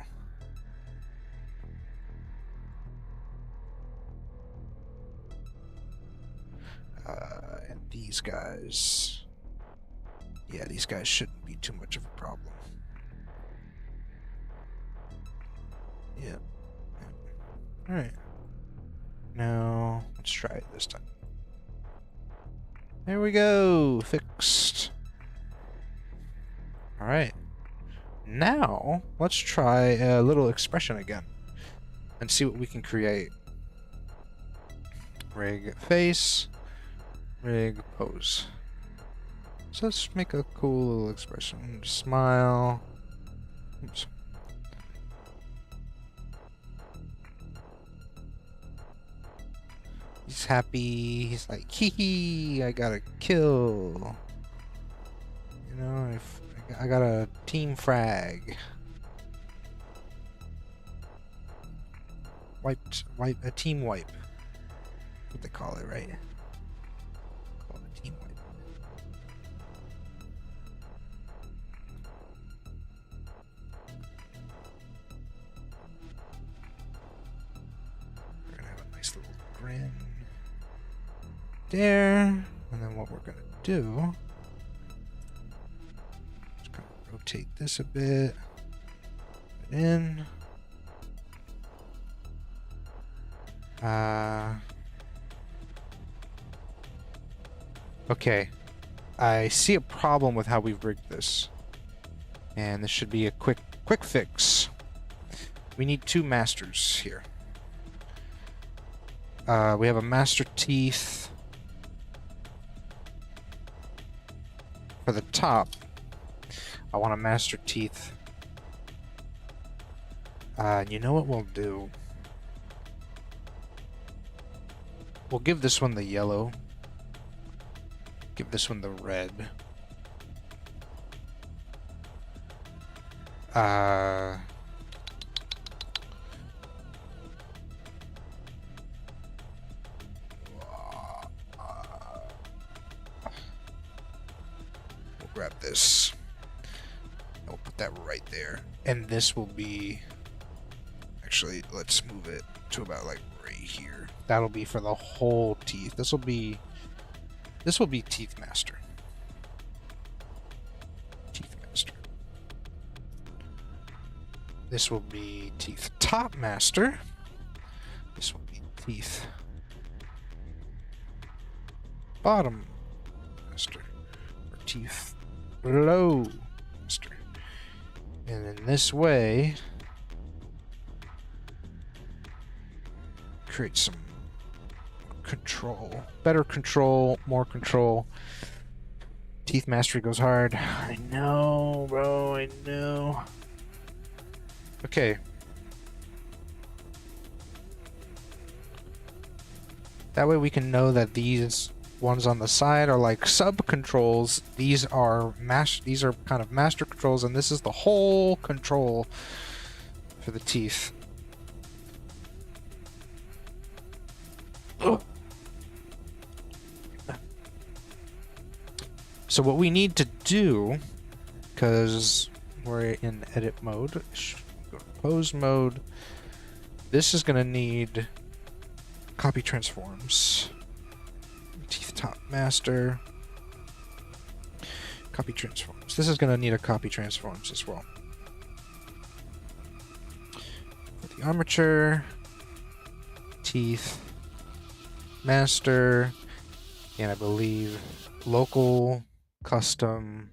these guys. Yeah, these guys shouldn't be too much of a problem. Yeah. Alright. Now, let's try it this time. There we go! Fixed. Alright. Now, let's try a little expression again. And see what we can create. Rig face. Rig pose. So let's make a cool little expression. Smile. Oops. He's happy. He's like, hee hee, I got a kill. You know, I got a team frag. Wipe, a team wipe. That's what they call it, right? Call it a team wipe. We're gonna have a nice little grin there, and then what we're gonna do is kind of rotate this a bit, put it in. Okay, I see a problem with how we've rigged this, and this should be a quick fix. We need two masters here. We have a master teeth for the top. I want a master teeth. You know what we'll do? We'll give this one the yellow. Give this one the red. We'll grab this. And we'll put that right there. And this will be... Actually, let's move it to about like right here. That'll be for the whole teeth. This will be Teeth Master. Teeth Master. This will be Teeth Top Master. This will be Teeth Bottom Master. Or Teeth Low Master. And in this way, create some control. Better control, more control. Teeth Mastery goes hard. I know, bro, I know. Okay. That way we can know that these ones on the side are like sub-controls. These are kind of master controls, and this is the whole control for the teeth. Ugh. So what we need to do, because we're in edit mode, go to pose mode, this is going to need copy transforms. Teeth Top Master. Copy transforms. This is going to need a copy transforms as well. For the armature, Teeth Master, and I believe local custom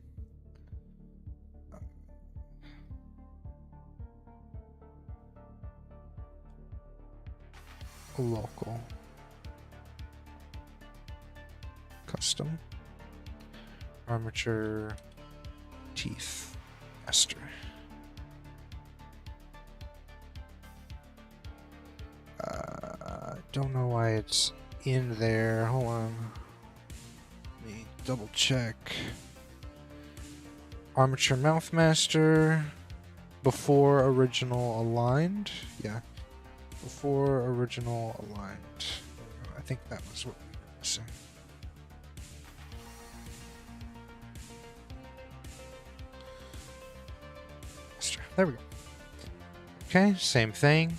local custom armature Teeth Master. Don't know why it's in there. Hold on. Let me double check. Armature Mouth Master. Before original aligned. Yeah. Before original aligned. I think that was what we were missing. There we go. Okay, same thing.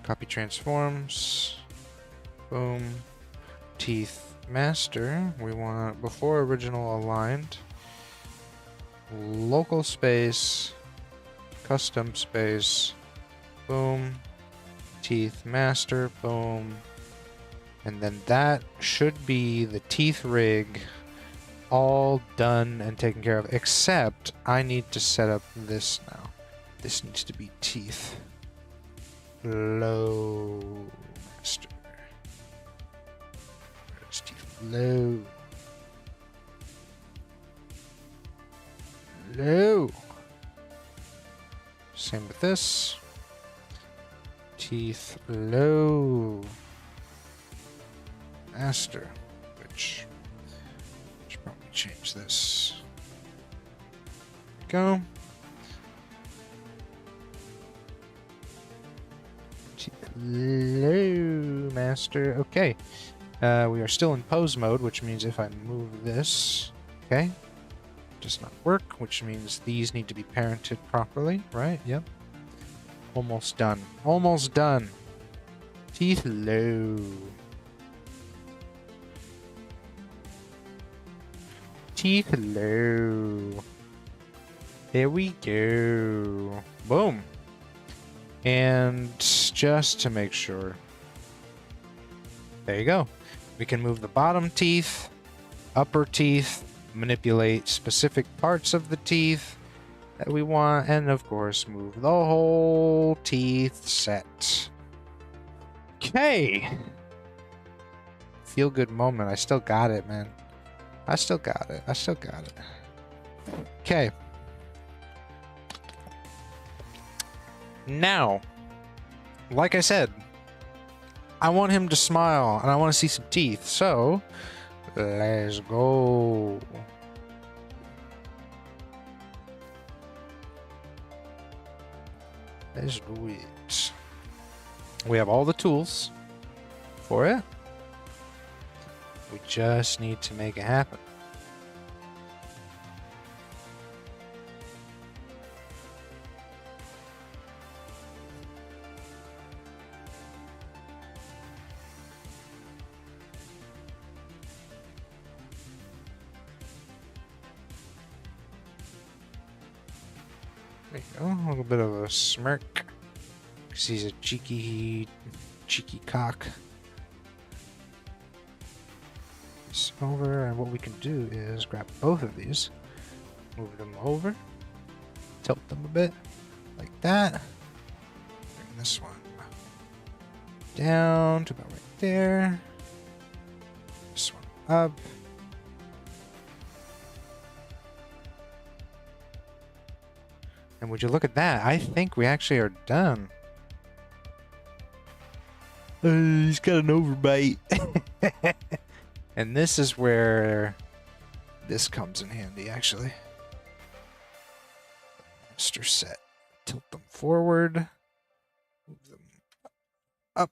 Copy transforms. Boom. Teeth master, we want before original aligned, local space, custom space, boom, teeth master, boom, and then that should be the teeth rig all done and taken care of, except I need to set up this now. This needs to be teeth low master. Where's teeth low? Low. Same with this. Teeth low master, which should probably change this. Go. Teeth low master. Okay. We are still in pose mode, which means if I move this, okay, does not work, which means these need to be parented properly, right? Yep. Almost done. Almost done. Teeth low. Teeth low. There we go. Boom. And just to make sure. There you go. We can move the bottom teeth, upper teeth, manipulate specific parts of the teeth that we want, and of course move the whole teeth set. Okay. Feel good moment. I still got it, man. I still got it. I still got it. Okay. Now, like I said, I want him to smile and I want to see some teeth. So, let's go. Let's do it. We have all the tools for it. We just need to make it happen. There you go, a little bit of a smirk. Because he's a cheeky cock. This over, and what we can do is grab both of these, move them over, tilt them a bit, like that. Bring this one down to about right there. This one up. And would you look at that? I think we actually are done. He's got an overbite. And this is where this comes in handy, actually. Master set. Tilt them forward. Move them up.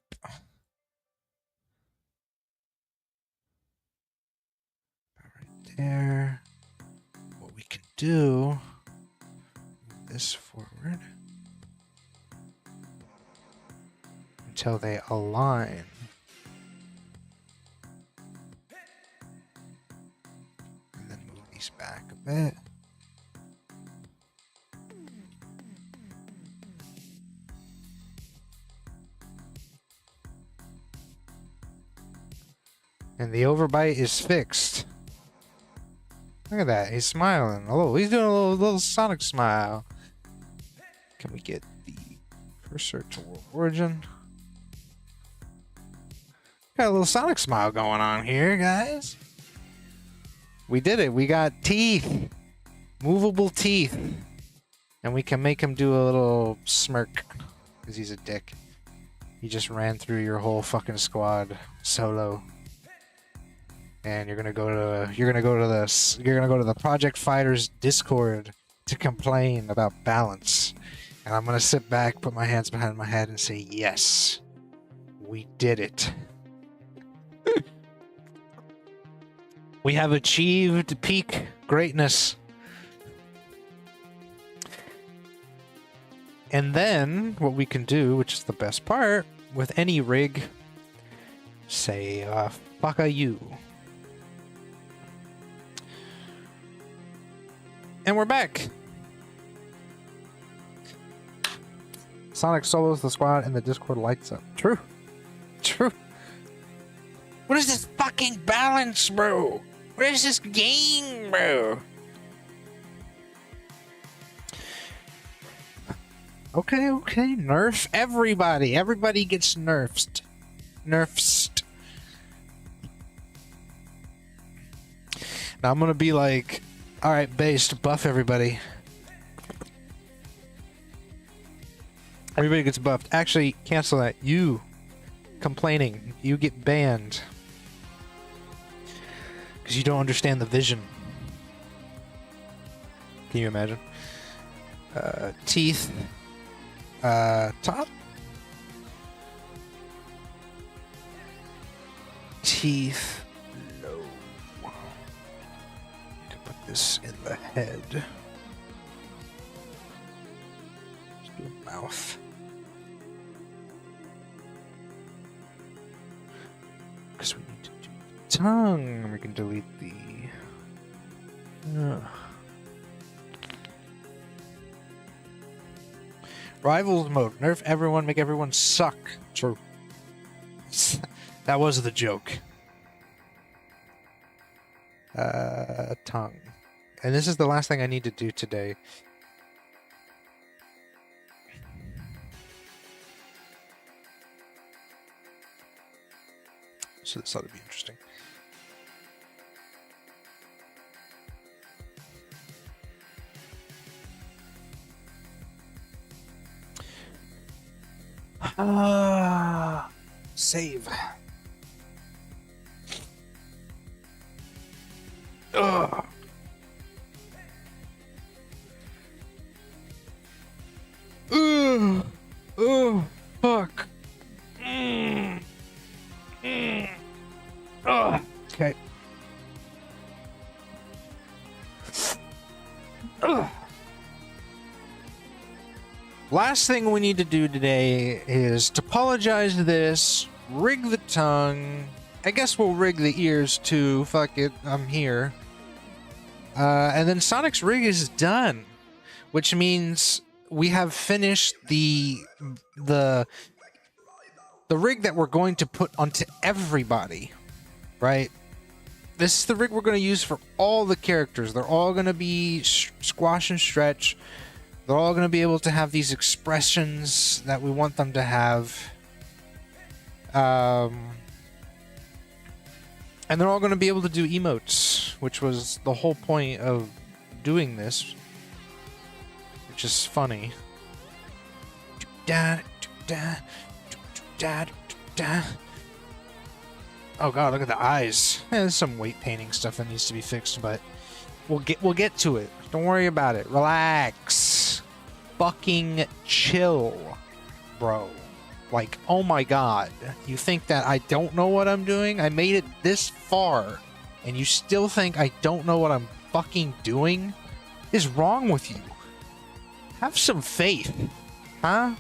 Right there. What we can do, move this forward until they align. And then move these back a bit. And the overbite is fixed. Look at that, he's smiling. Oh, he's doing a little Sonic smile. Can we get the cursor to world origin? Got a little Sonic smile going on here, guys. We did it. We got teeth. Movable teeth. And we can make him do a little smirk. Because he's a dick. He just ran through your whole fucking squad solo. And you're gonna go to the Project Fighters Discord to complain about balance. And I'm gonna sit back, put my hands behind my head, and say, yes, we did it. We have achieved peak greatness. And then what we can do, which is the best part, with any rig, say, fuck a you. And we're back. Sonic solos the squad and the Discord lights up. True. True. What is this fucking balance, bro? What is this game, bro? Okay, okay. Nerf everybody. Everybody gets nerfed. Nerfed. Now I'm gonna be like, alright, based, buff everybody. Everybody gets buffed. Actually, cancel that. You complaining. You get banned. Because you don't understand the vision. Can you imagine? Teeth. Top? Teeth. Low. You can put this in the head. Just do a mouth. Because we need to do the tongue. We can delete the... Rivals mode. Nerf everyone, make everyone suck. True. That was the joke. Tongue. And this is the last thing I need to do today. So this ought to be interesting. Save. Ugh. Oh, fuck. Okay. Last thing we need to do today is topologize this, rig the tongue. I guess we'll rig the ears too. Fuck it, I'm here. And then Sonic's rig is done, which means we have finished the rig that we're going to put onto everybody, right? This is the rig we're going to use for all the characters. They're all going to be squash and stretch. They're all going to be able to have these expressions that we want them to have. And they're all going to be able to do emotes, which was the whole point of doing this. Which is funny. Oh god, look at the eyes. There's some weight painting stuff that needs to be fixed, but we'll get to it. Don't worry about it. Relax. Fucking chill, bro. Like, oh my god. You think that I don't know what I'm doing? I made it this far, and you still think I don't know what I'm fucking doing? What is wrong with you? Have some faith. Huh?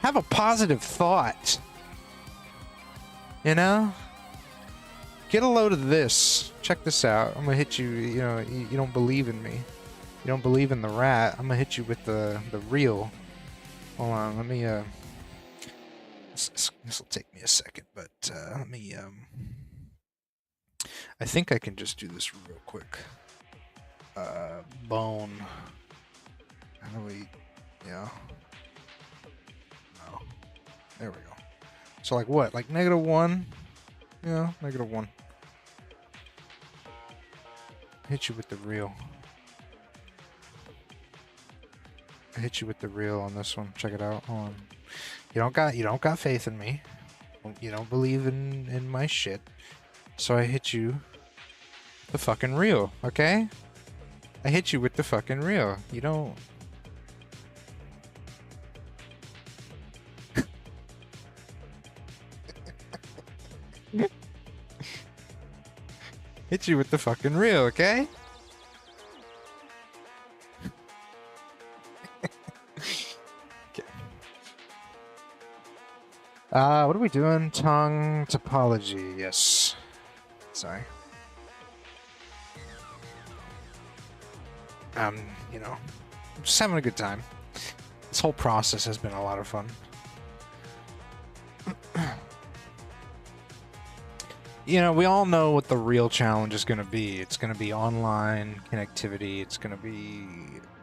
Have a positive thought. You know? Get a load of this. Check this out. I'm gonna hit you, you know, you don't believe in me. You don't believe in the rat. I'm gonna hit you with the reel. Hold on, let me, this will take me a second, but, let me, I think I can just do this real quick. Bone. How do we, yeah. No. There we go. So, like what? Like -1? Yeah, -1. Hit you with the reel. I hit you with the reel on this one. Check it out. Hold on. You don't got faith in me. You don't believe in my shit. So I hit you the fucking reel, okay? I hit you with the fucking reel. You don't. Hit you with the fucking reel, okay? Okay. What are we doing? Tongue topology, yes. Sorry. you know, just having a good time. This whole process has been a lot of fun. You know, we all know what the real challenge is going to be. It's going to be online connectivity. It's going to be,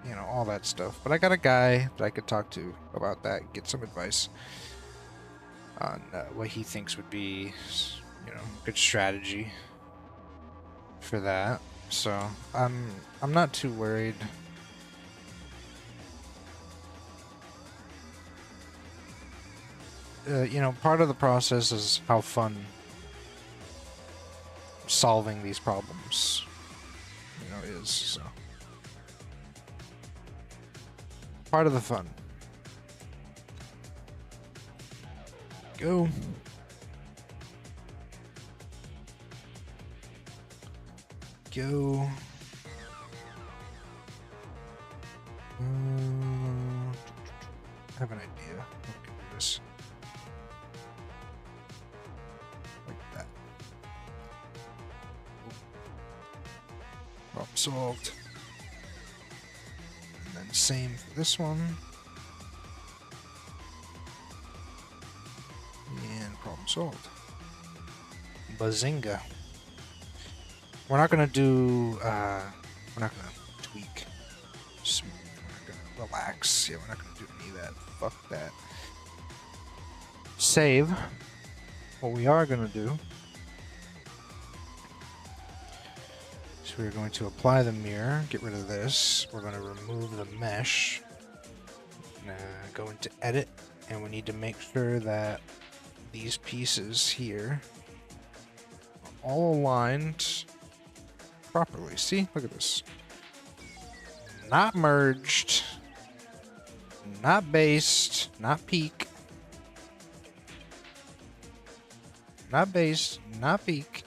you know, all that stuff. But I got a guy that I could talk to about that, get some advice on what he thinks would be, you know, good strategy for that. So I'm not too worried. You know, part of the process is how fun solving these problems, you know, is. So part of the fun. Go. Go. I have an idea. I can do this. Like that. Problem solved. And then same for this one. And problem solved. Bazinga. We're not gonna do, we're not gonna tweak. Smooth. We're gonna relax. Yeah, we're not gonna do any of that. Fuck that. Save. What we are gonna do is we're going to apply the mirror, get rid of this. We're gonna remove the mesh. Go into edit, and we need to make sure that these pieces here are all aligned properly. See? Look at this. Not merged. Not based. Not peak. Not based. Not peak.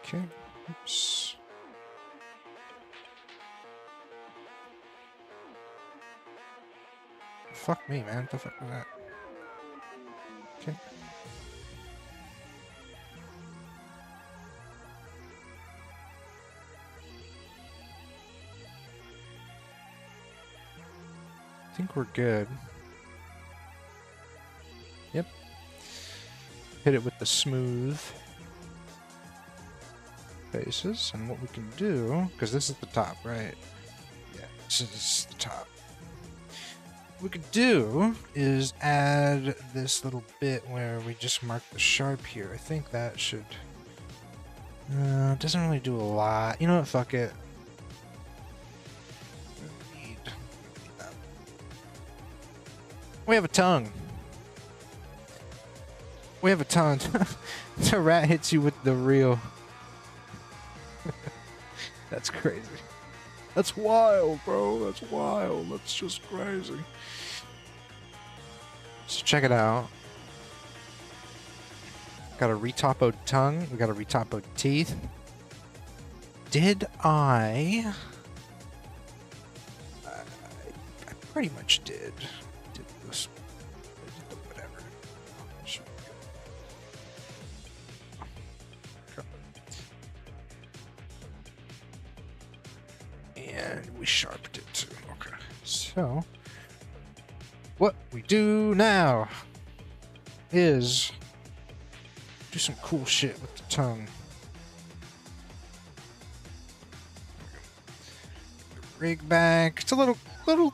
Okay. Oops. Fuck me, man. What the fuck was that? Okay. I think we're good. Yep. Hit it with the smooth faces, and what we can do, because this is the top, right? Yeah, this is the top. What we could do is add this little bit where we just mark the sharp here. I think that should... it doesn't really do a lot. You know what? Fuck it. We have a tongue. We have a tongue. TheRat hits you with the real. That's crazy. That's wild, bro. That's wild. That's just crazy. So check it out. Got a retopoed tongue. We got a retopoed teeth. Did I pretty much did. Did this. Whatever. Sure. And we sharpened it too. Okay. So, what we do now is do some cool shit with the tongue. Rig back. It's a little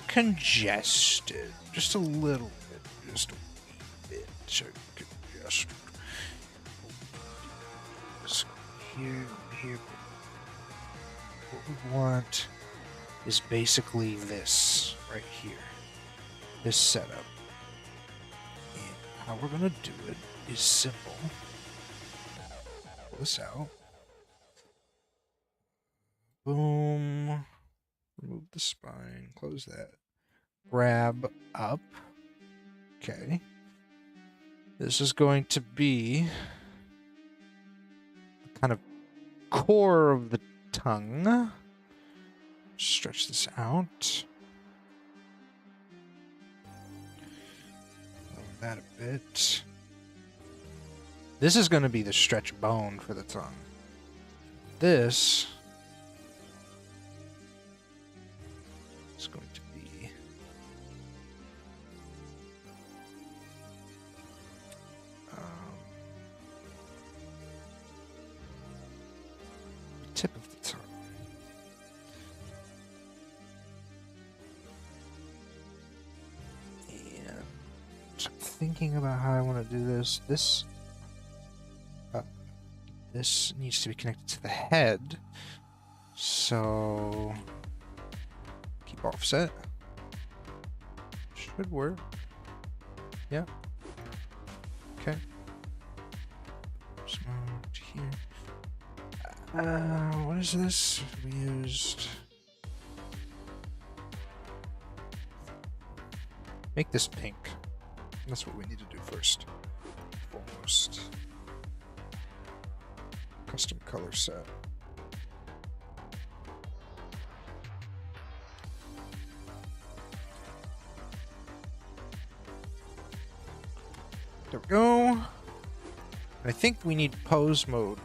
congested. Just a little bit. Just a wee bit congested. So here. What we want is basically this right here. This setup. And how we're gonna do it is simple. Pull this out. Boom. Remove the spine. Close that. Grab up. Okay. This is going to be the kind of core of the tongue. Stretch this out. Lower that a bit. This is going to be the stretch bone for the tongue. This is going to be the tip of the tongue. And thinking about how I want to do this. This needs to be connected to the head. So keep offset. Should work. Yeah. Okay. Smoked here. What is this? We used. Make this pink. That's what we need to do first. Foremost. Custom color set. There we go. And I think we need pose mode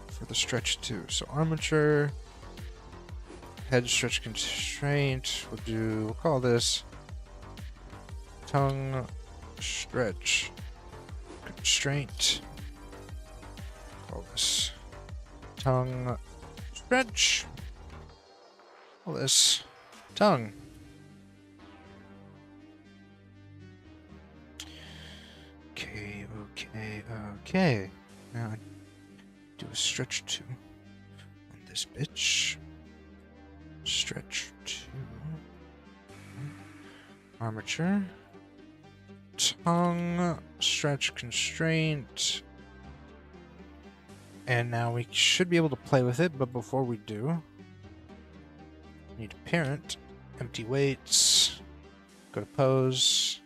for the stretch too. So armature, head stretch constraint. We'll call this tongue stretch constraint. Call this tongue stretch. Call this tongue. Okay. Now I do a stretch 2 on this bitch. Stretch 2. Armature. Tongue stretch constraint. And now we should be able to play with it, but before we do, we need a parent, empty weights, go to pose.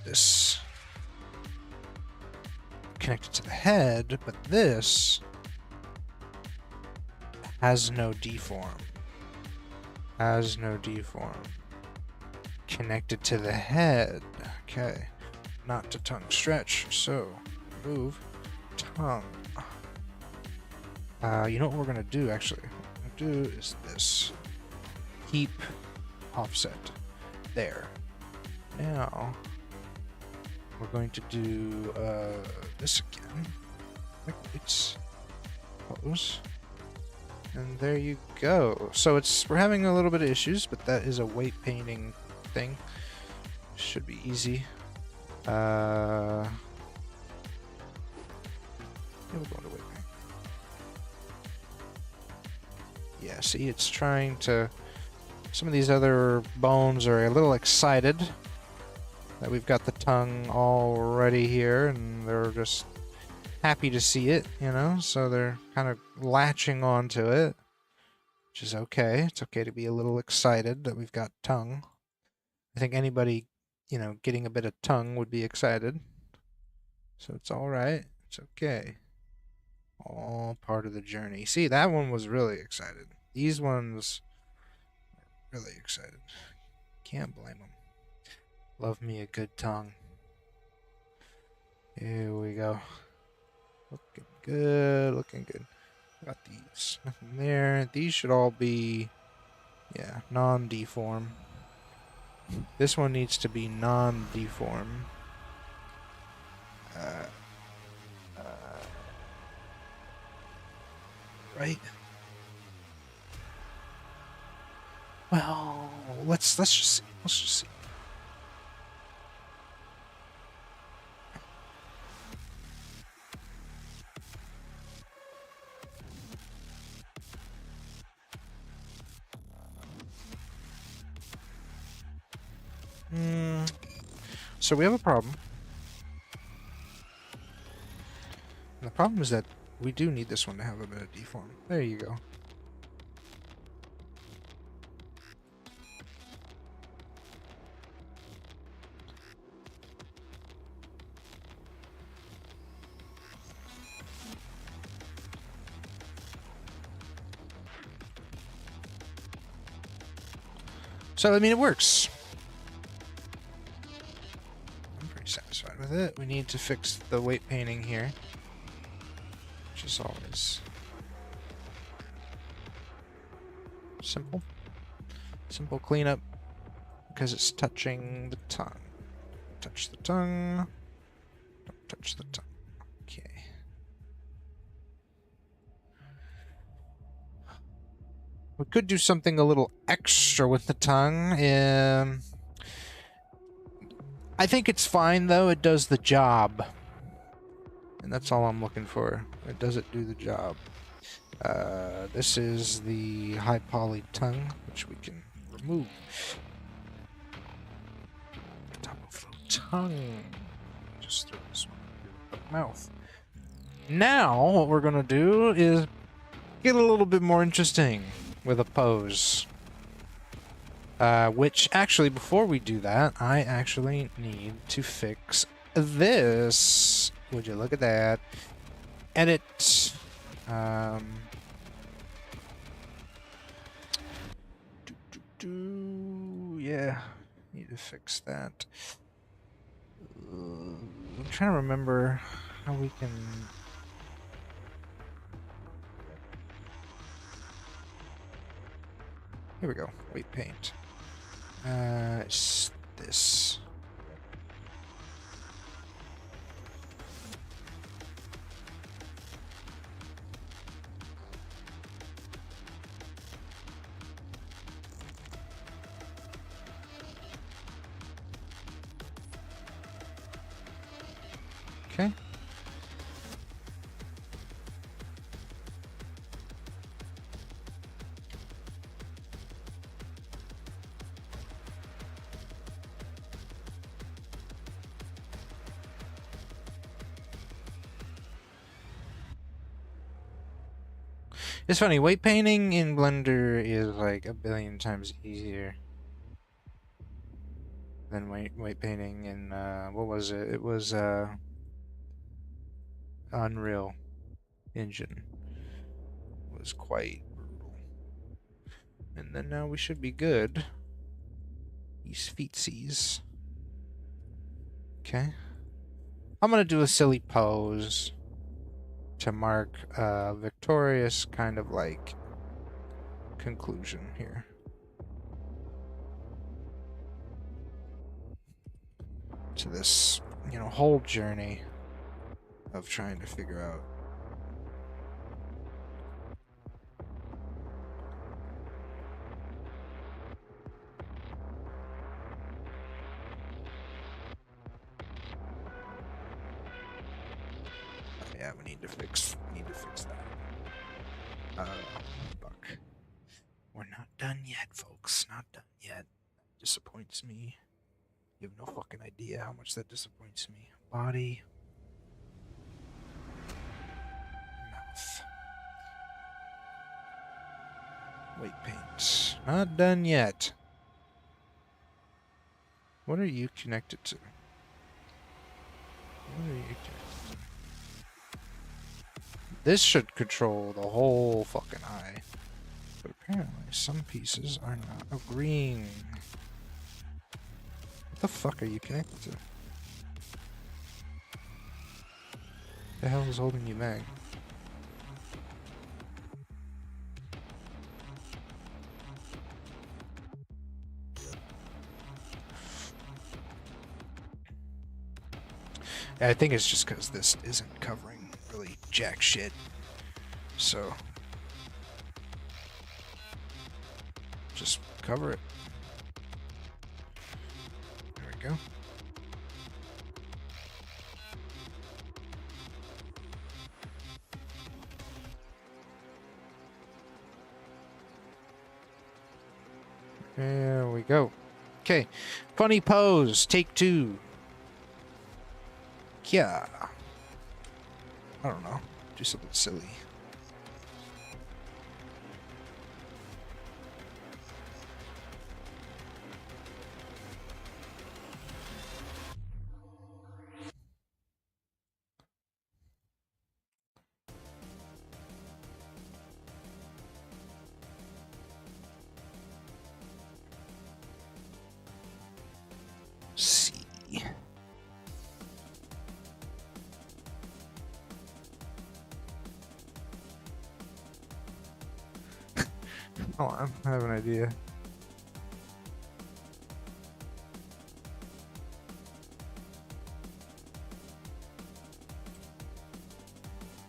This connected to the head, but this has no deform. Connected to the head. Okay. Not to tongue stretch. So move tongue. You know what we're gonna do actually? What we're gonna do is this. Keep offset. There. Now we're going to do this again. It's pose. And there you go. So we're having a little bit of issues, but that is a weight painting thing. Should be easy. Yeah, we're going to weight paint. Yeah, see, it's trying to. Some of these other bones are a little excited that we've got the tongue already here, and they're just happy to see it, you know, so they're kind of latching onto it, which is okay. It's okay to be a little excited that we've got tongue. I think anybody, you know, getting a bit of tongue would be excited. So it's all right. It's okay. All part of the journey. See, that one was really excited. These ones are really excited. Can't blame them. Love me a good tongue. Here we go. Looking good, looking good. Got these. Nothing there. These should all be, yeah, non-deform. This one needs to be non-deform. Right? Well, let's just see. Let's just see. So we have a problem. And the problem is that we do need this one to have a bit of deform. There you go. So, I mean, it works. I'm pretty satisfied with it. We need to fix the weight painting here, which is always simple. Simple cleanup, because it's touching the tongue. Touch the tongue. Don't touch the tongue. Okay. We could do something a little extra with the tongue. I think it's fine, though. It does the job. And that's all I'm looking for. It doesn't do the job. This is the high poly tongue, which we can remove. Top of the tongue. Just throw this one through the mouth. Now, what we're gonna do is get a little bit more interesting with a pose. Which, actually, before we do that, I actually need to fix this. Would you look at that? Edit. Yeah, need to fix that. I'm trying to remember how we can... Here we go. Weight paint. It's this. Okay. It's funny, weight painting in Blender is like a billion times easier than weight painting in, what was it? It was, Unreal Engine. It was quite brutal. And then now we should be good. These feetsies. Okay. I'm gonna do a silly pose to mark a victorious kind of like conclusion here. To this, you know, whole journey of trying to figure out yeah, we need to fix that. Fuck. We're not done yet, folks. Not done yet. Disappoints me. You have no fucking idea how much that disappoints me. Body. Mouth. Weight paint. Not done yet. What are you connected to? What are you connected to? This should control the whole fucking eye. But apparently some pieces are not agreeing. What the fuck are you connected to? The hell is holding you back? I think it's just because this isn't covering really jack shit. So just cover it. There we go. There we go. Okay. Funny pose. Take 2. Yeah. I don't know. Do something silly. Hold on, I have an idea.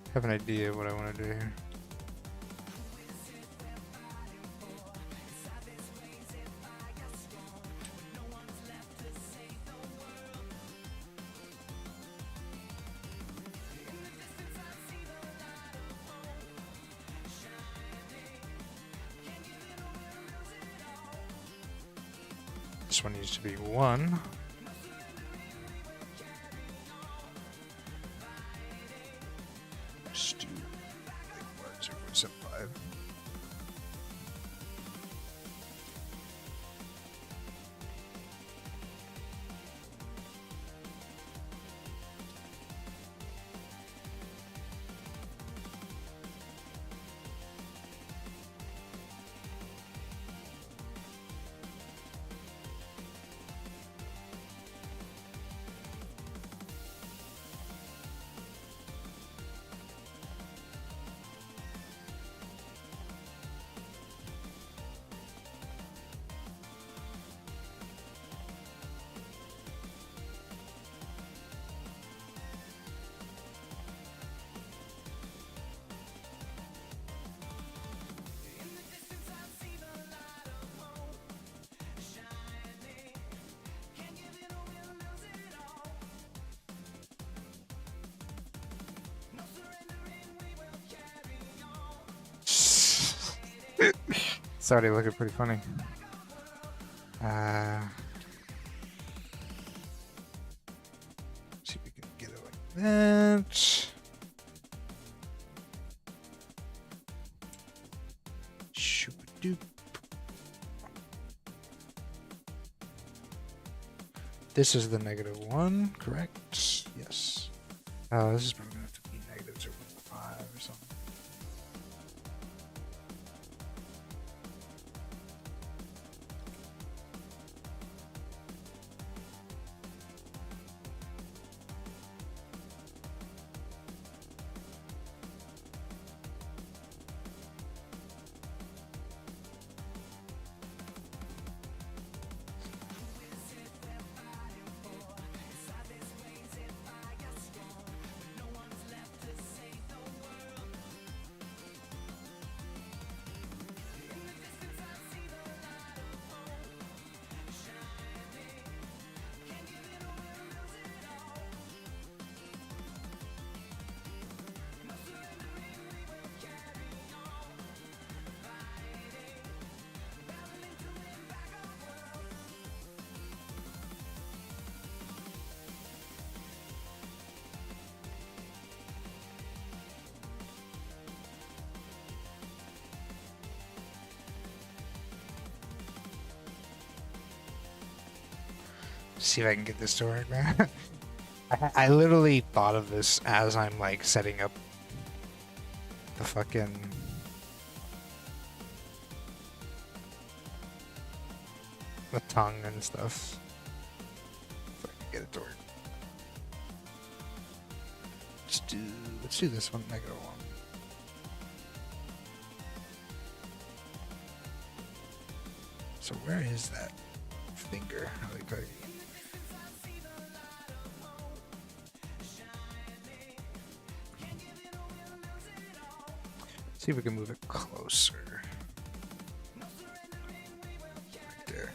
I have an idea what I want to do here. This one needs to be 1. Just do like 0.75. It's already looking pretty funny. See if we can get it like that. Shoop-a-doop. This is the -1, correct? Yes. This is probably gonna have to be -0.5 or something. See if I can get this to work, man. I literally thought of this as I'm like setting up the fucking the tongue and stuff. If I can get it to work. Let's do this one, -1. So where is that finger? Like, see if we can move it closer. Right there.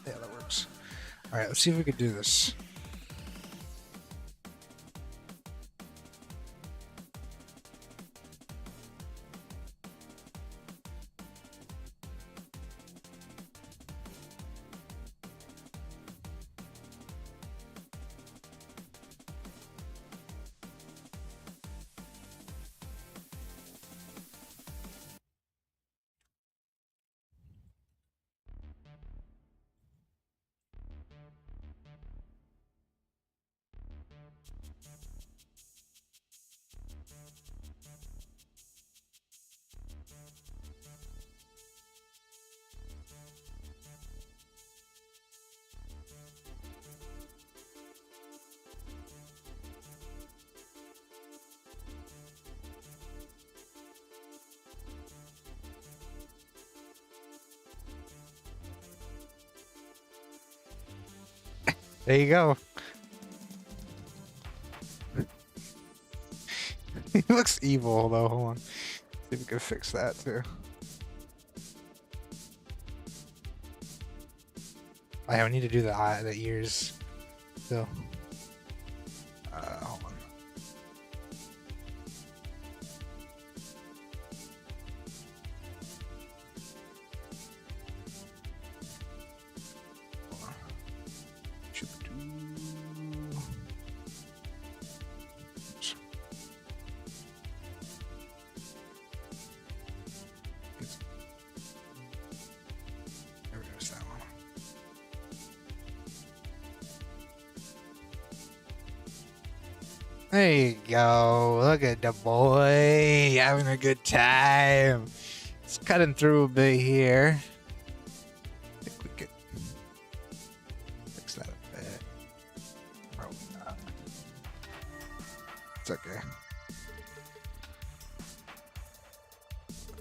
Yeah, that works. All right, let's see if we can do this. There you go. He looks evil though. Hold on. See if we can fix that too. I need to do the ears still. Hold on. There you go. Look at the boy having a good time. It's cutting through a bit here. I think we could fix that a bit. Probably not. It's okay.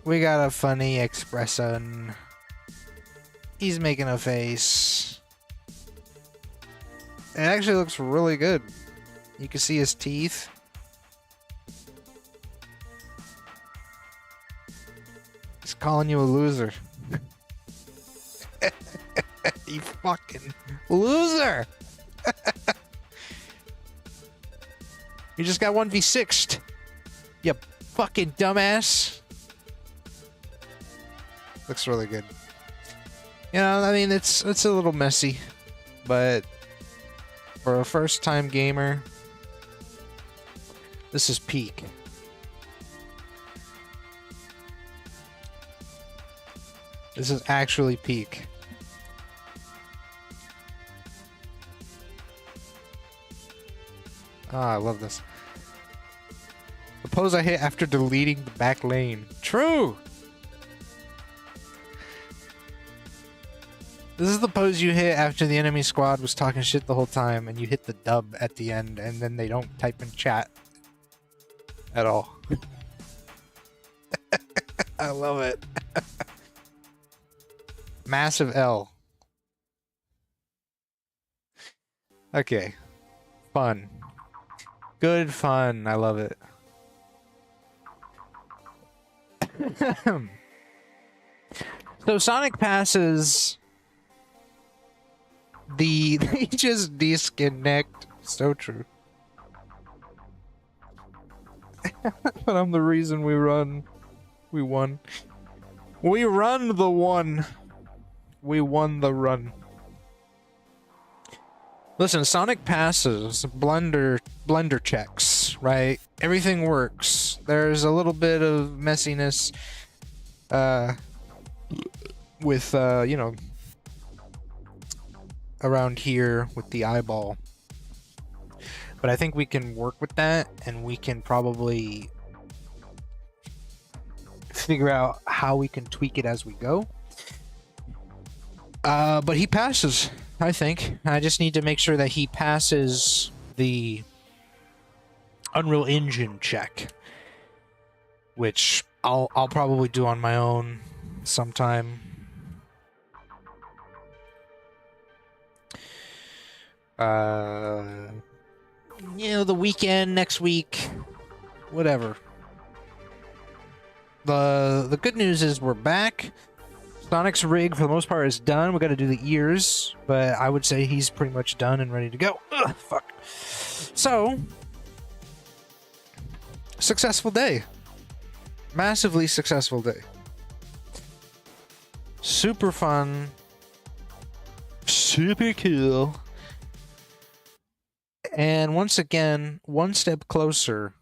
We got a funny expression. He's making a face. It actually looks really good. You can see his teeth. He's calling you a loser. You fucking loser! You just got 1v6'd. You fucking dumbass. Looks really good. You know, I mean, it's a little messy, but for a first-time gamer, this is peak. This is actually peak. Ah, I love this. The pose I hit after deleting the back lane. True! This is the pose you hit after the enemy squad was talking shit the whole time and you hit the dub at the end and then they don't type in chat at all. I love it. Massive L. Okay. Fun. Good fun. I love it. So Sonic passes they just disconnect. So true. But I'm the reason we run. We won. We run the one. We won the run. Listen, Sonic passes, blender checks, right? Everything works. There's a little bit of messiness with you know, around here with the eyeball. But I think we can work with that, and we can probably figure out how we can tweak it as we go. But he passes, I think. I just need to make sure that he passes the Unreal Engine check, which I'll probably do on my own sometime. You know, the weekend, next week, whatever. The good news is we're back. Sonic's rig, for the most part, is done. We got to do the ears, but I would say he's pretty much done and ready to go. Ugh, fuck. So, successful day. Massively successful day. Super fun. Super cool. And once again, one step closer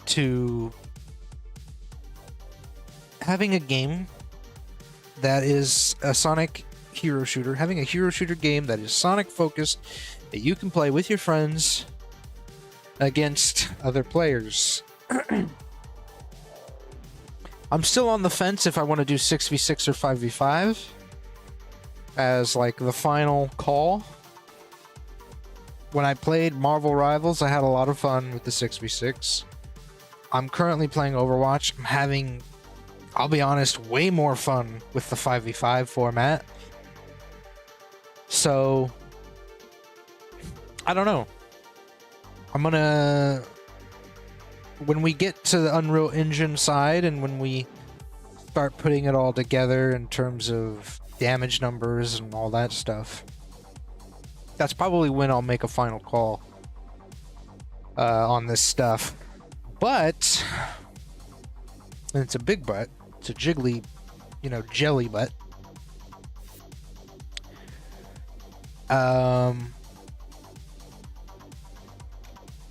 to having a game that is a Sonic hero shooter, having a hero shooter game that is Sonic focused, that you can play with your friends against other players. I'm still on the fence if I want to do 6v6 or 5v5 as like the final call. When I played Marvel Rivals, I had a lot of fun with the 6v6. I'm currently playing Overwatch. I'm having, I'll be honest, way more fun with the 5v5 format. So I don't know. I'm gonna, when we get to the Unreal Engine side and when we start putting it all together in terms of damage numbers and all that stuff, that's probably when I'll make a final call on this stuff. But, and it's a big butt, it's a jiggly, you know, jelly butt.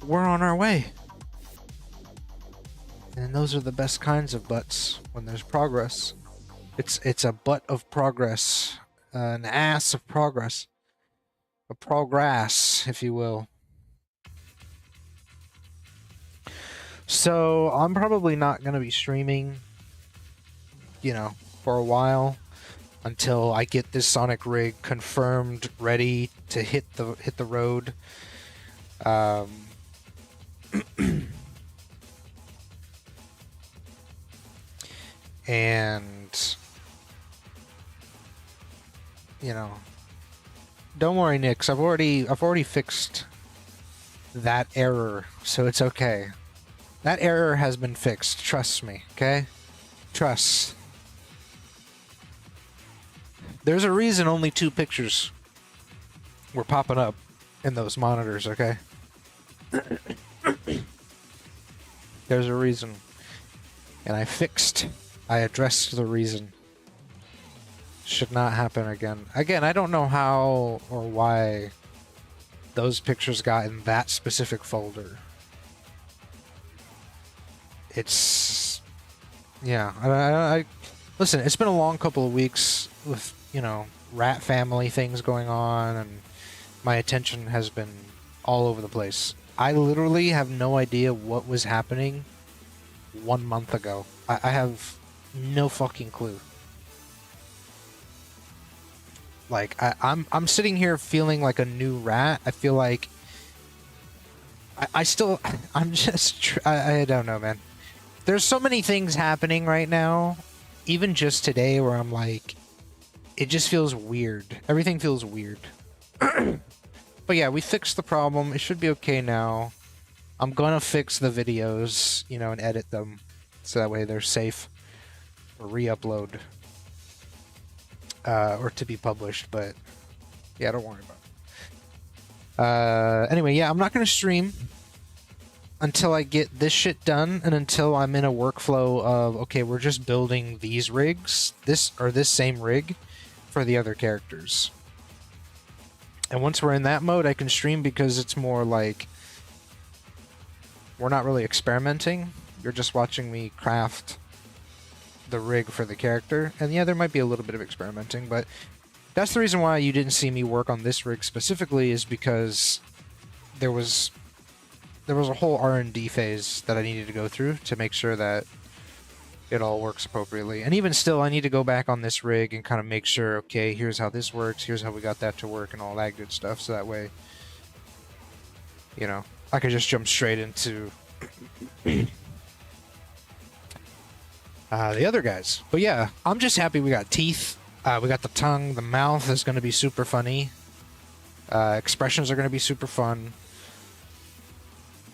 We're on our way. And those are the best kinds of butts when there's progress. It's a butt of progress, an ass of progress, a progress, if you will. So I'm probably not going to be streaming, you know, for a while until I get this Sonic rig confirmed, ready to hit the road. And you know, don't worry, Nix. I've already fixed that error, so it's okay. That error has been fixed. Trust me, okay? Trust. There's a reason only 2 pictures were popping up in those monitors, okay? There's a reason. And I addressed the reason. Should not happen again. Again, I don't know how or why those pictures got in that specific folder. It's... yeah, I listen, it's been a long couple of weeks with, you know, Rat family things going on, and my attention has been all over the place. I literally have no idea what was happening 1 month ago. I have no fucking clue. Like, I'm sitting here feeling like a new Rat. I feel like I don't know, man. There's so many things happening right now, even just today, where I'm like, it just feels weird. Everything feels weird. But yeah, we fixed the problem. It should be okay now. I'm gonna fix the videos, you know, and edit them so that way they're safe for re-upload. Or to be published, but yeah, don't worry about it. Anyway, yeah, I'm not gonna stream until I get this shit done, and until I'm in a workflow of, okay, we're just building these rigs, this same rig, for the other characters. And once we're in that mode, I can stream, because it's more like, we're not really experimenting, you're just watching me craft the rig for the character. And yeah, there might be a little bit of experimenting, but that's the reason why you didn't see me work on this rig specifically, is because there was a whole R&D phase that I needed to go through to make sure that it all works appropriately. And even still, I need to go back on this rig and kind of make sure, okay, here's how this works, here's how we got that to work, and all that good stuff, so that way, you know, I could just jump straight into the other guys. But yeah, I'm just happy we got teeth. We got the tongue. The mouth is going to be super funny. Expressions are going to be super fun.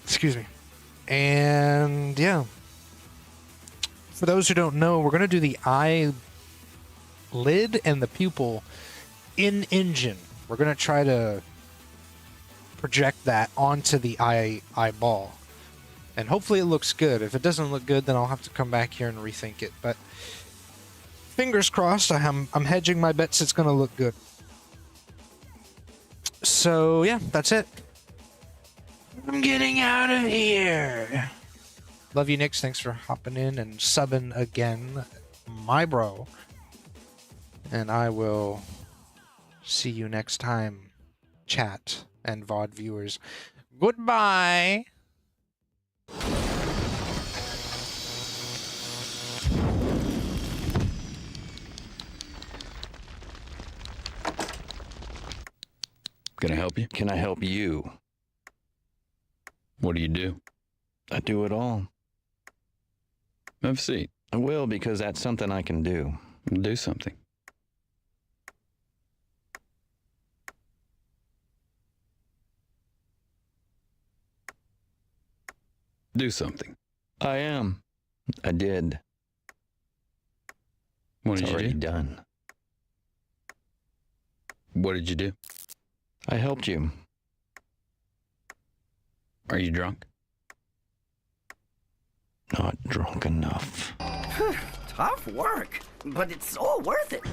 Excuse me. And yeah. For those who don't know, we're going to do the eye lid and the pupil in engine. We're going to try to project that onto the eyeball. And hopefully it looks good. If it doesn't look good, then I'll have to come back here and rethink it. But fingers crossed, I'm hedging my bets it's going to look good. So yeah, that's it. I'm getting out of here. Love you, Nix. Thanks for hopping in and subbing again, my bro. And I will see you next time, chat and VOD viewers. Goodbye. Can I help you? Can I help you? What do you do? I do it all. Have a seat. I will, because that's something I can do. Do something. Do something. I am. I did. What did you do? Done. What did you do? I helped you. Are you drunk? Not drunk enough. Tough work, but it's all worth it.